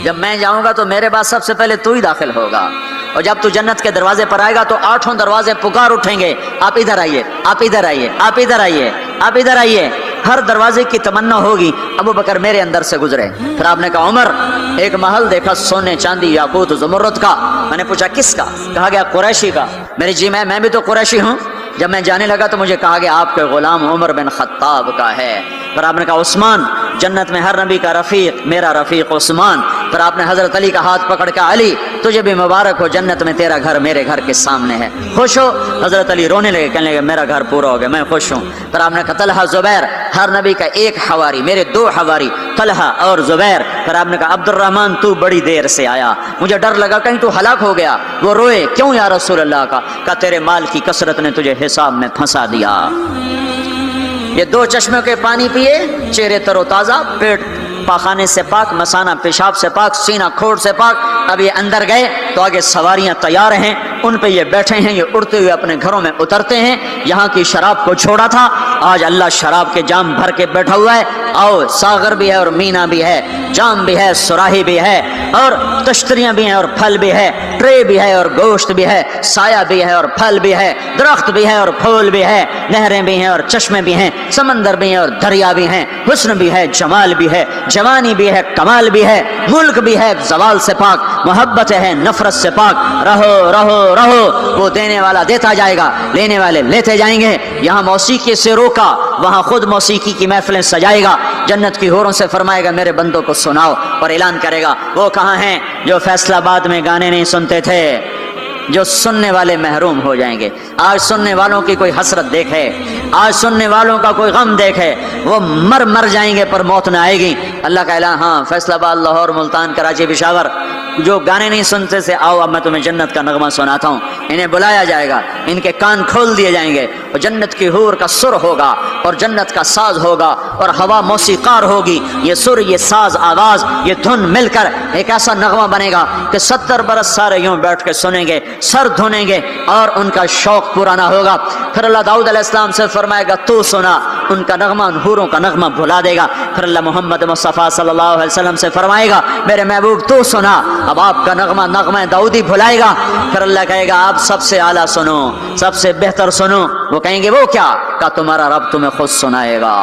Speaker 1: جب میں جاؤں گا تو میرے بعد سب سے پہلے تو ہی داخل ہوگا، اور جب تو جنت کے دروازے پر آئے گا تو 8 دروازے پکار اٹھیں گے، آپ ادھر آئیے، آپ ادھر آئیے، آپ ادھر آئیے، آپ ادھر آئیے، ہر دروازے کی تمنا ہوگی ابو بکر میرے اندر سے گزرے۔ پھر آپ نے کہا عمر ایک محل دیکھا سونے چاندی یاقوت زمرد کا، میں نے پوچھا کس کا، کہا گیا قریشی کا، میرے جی میں بھی تو قریشی ہوں، جب میں جانے لگا تو مجھے کہا گیا آپ کے غلام عمر بن خطاب کا ہے، پھر آپ نے کہا عثمان جنت میں ہر نبی کا رفیق، میرا رفیق عثمان، پھر آپ نے حضرت علی کا ہاتھ پکڑ کے علی تجھے بھی مبارک ہو، جنت میں تیرا گھر میرے گھر کے سامنے ہے، خوش ہو؟ حضرت علی رونے لگے، کہنے لگے میرا گھر پورا ہو گیا، میں خوش ہوں۔ پھر آپ نے کہا طلحہ زبیر ہر نبی کا ایک حواری، میرے 2 حواری طلحہ اور زبیر، پھر آپ نے کہا عبد الرحمن تو بڑی دیر سے آیا، مجھے ڈر لگا کہیں تو ہلاک ہو گیا، وہ روئے کیوں یا رسول اللہ کا، کہا تیرے مال کی کثرت نے تجھے حساب میں پھنسا دیا، یہ 2 چشموں کے پانی پیے، چہرے تر و تازہ، پیٹ پاخانے سے پاک، مسانہ پیشاب سے پاک، سینہ کھوڑ سے پاک، اب یہ اندر گئے تو آگے سواریاں تیار ہیں، ان پہ یہ بیٹھے ہیں، یہ اڑتے ہوئے اپنے گھروں میں اترتے ہیں، یہاں کی شراب کو چھوڑا تھا، آج اللہ شراب کے جام بھر کے بیٹھا ہوا ہے، آؤ ساغر بھی ہے اور مینا بھی ہے، جام بھی ہے، سراہی بھی ہے، اور تشتریاں بھی ہیں اور پھل بھی ہے، ٹرے بھی ہے اور گوشت بھی ہے، سایہ بھی ہے اور پھل بھی ہے، درخت بھی ہے اور پھول بھی ہے، نہریں بھی ہیں اور چشمے بھی ہیں، سمندر بھی ہیں اور دریا بھی ہیں، حسن بھی ہے، جمال بھی ہے، جوانی بھی ہے، کمال بھی ہے، ملک بھی ہے زوال سے پاک، محبت ہے نفرت سے پاک، رہو رہو رہو، وہ دینے والا دیتا جائے گا، لینے والے لیتے جائیں گے، یہاں موسیقی سے روکا، وہاں خود موسیقی کی محفلیں سجائے گا، جنت کی حوروں سے فرمائے گا میرے بندوں کو سناؤ، اور اعلان کرے گا وہ کہاں ہیں جو فیصل آباد میں گانے نہیں سنتے تھے، جو سننے والے محروم ہو جائیں گے، آج سننے والوں کی کوئی حسرت دیکھے، آج سننے والوں کا کوئی غم دیکھے، وہ مر جائیں گے پر موت نہ آئے گی، اللہ کا اعلان، ہاں فیصل آباد، لاہور، ملتان، کراچی، پشاور جو گانے نہیں سنتے سے آؤ اب میں تمہیں جنت کا نغمہ سناتا ہوں، انہیں بلایا جائے گا، ان کے کان کھول دیے جائیں گے، اور جنت کی حور کا سر ہوگا اور جنت کا ساز ہوگا اور ہوا موسیقار ہوگی، یہ سر، یہ ساز، آواز، یہ دھن مل کر ایک ایسا نغمہ بنے گا کہ 70 برس سارے یوں بیٹھ کے سنیں گے، سر دھونے گے اور ان کا شوق پورا نہ ہوگا۔ پھر اللہ داؤد علیہ السلام سے فرمائے گا تو سنا، ان کا نغمہ، ان حوروں کا نغمہ بھلا دے گا۔ پھر اللہ محمد مصطفیٰ صلی اللہ علیہ وسلم سے فرمائے گا میرے محبوب تو سنا، اب آپ کا نغمہ داؤدی بھلائے گا۔ پھر اللہ کہے گا آپ سب سے اعلیٰ سنو، سب سے بہتر سنو، وہ کہیں گے وہ کیا؟ کہ تمہارا رب تمہیں خود سنائے گا۔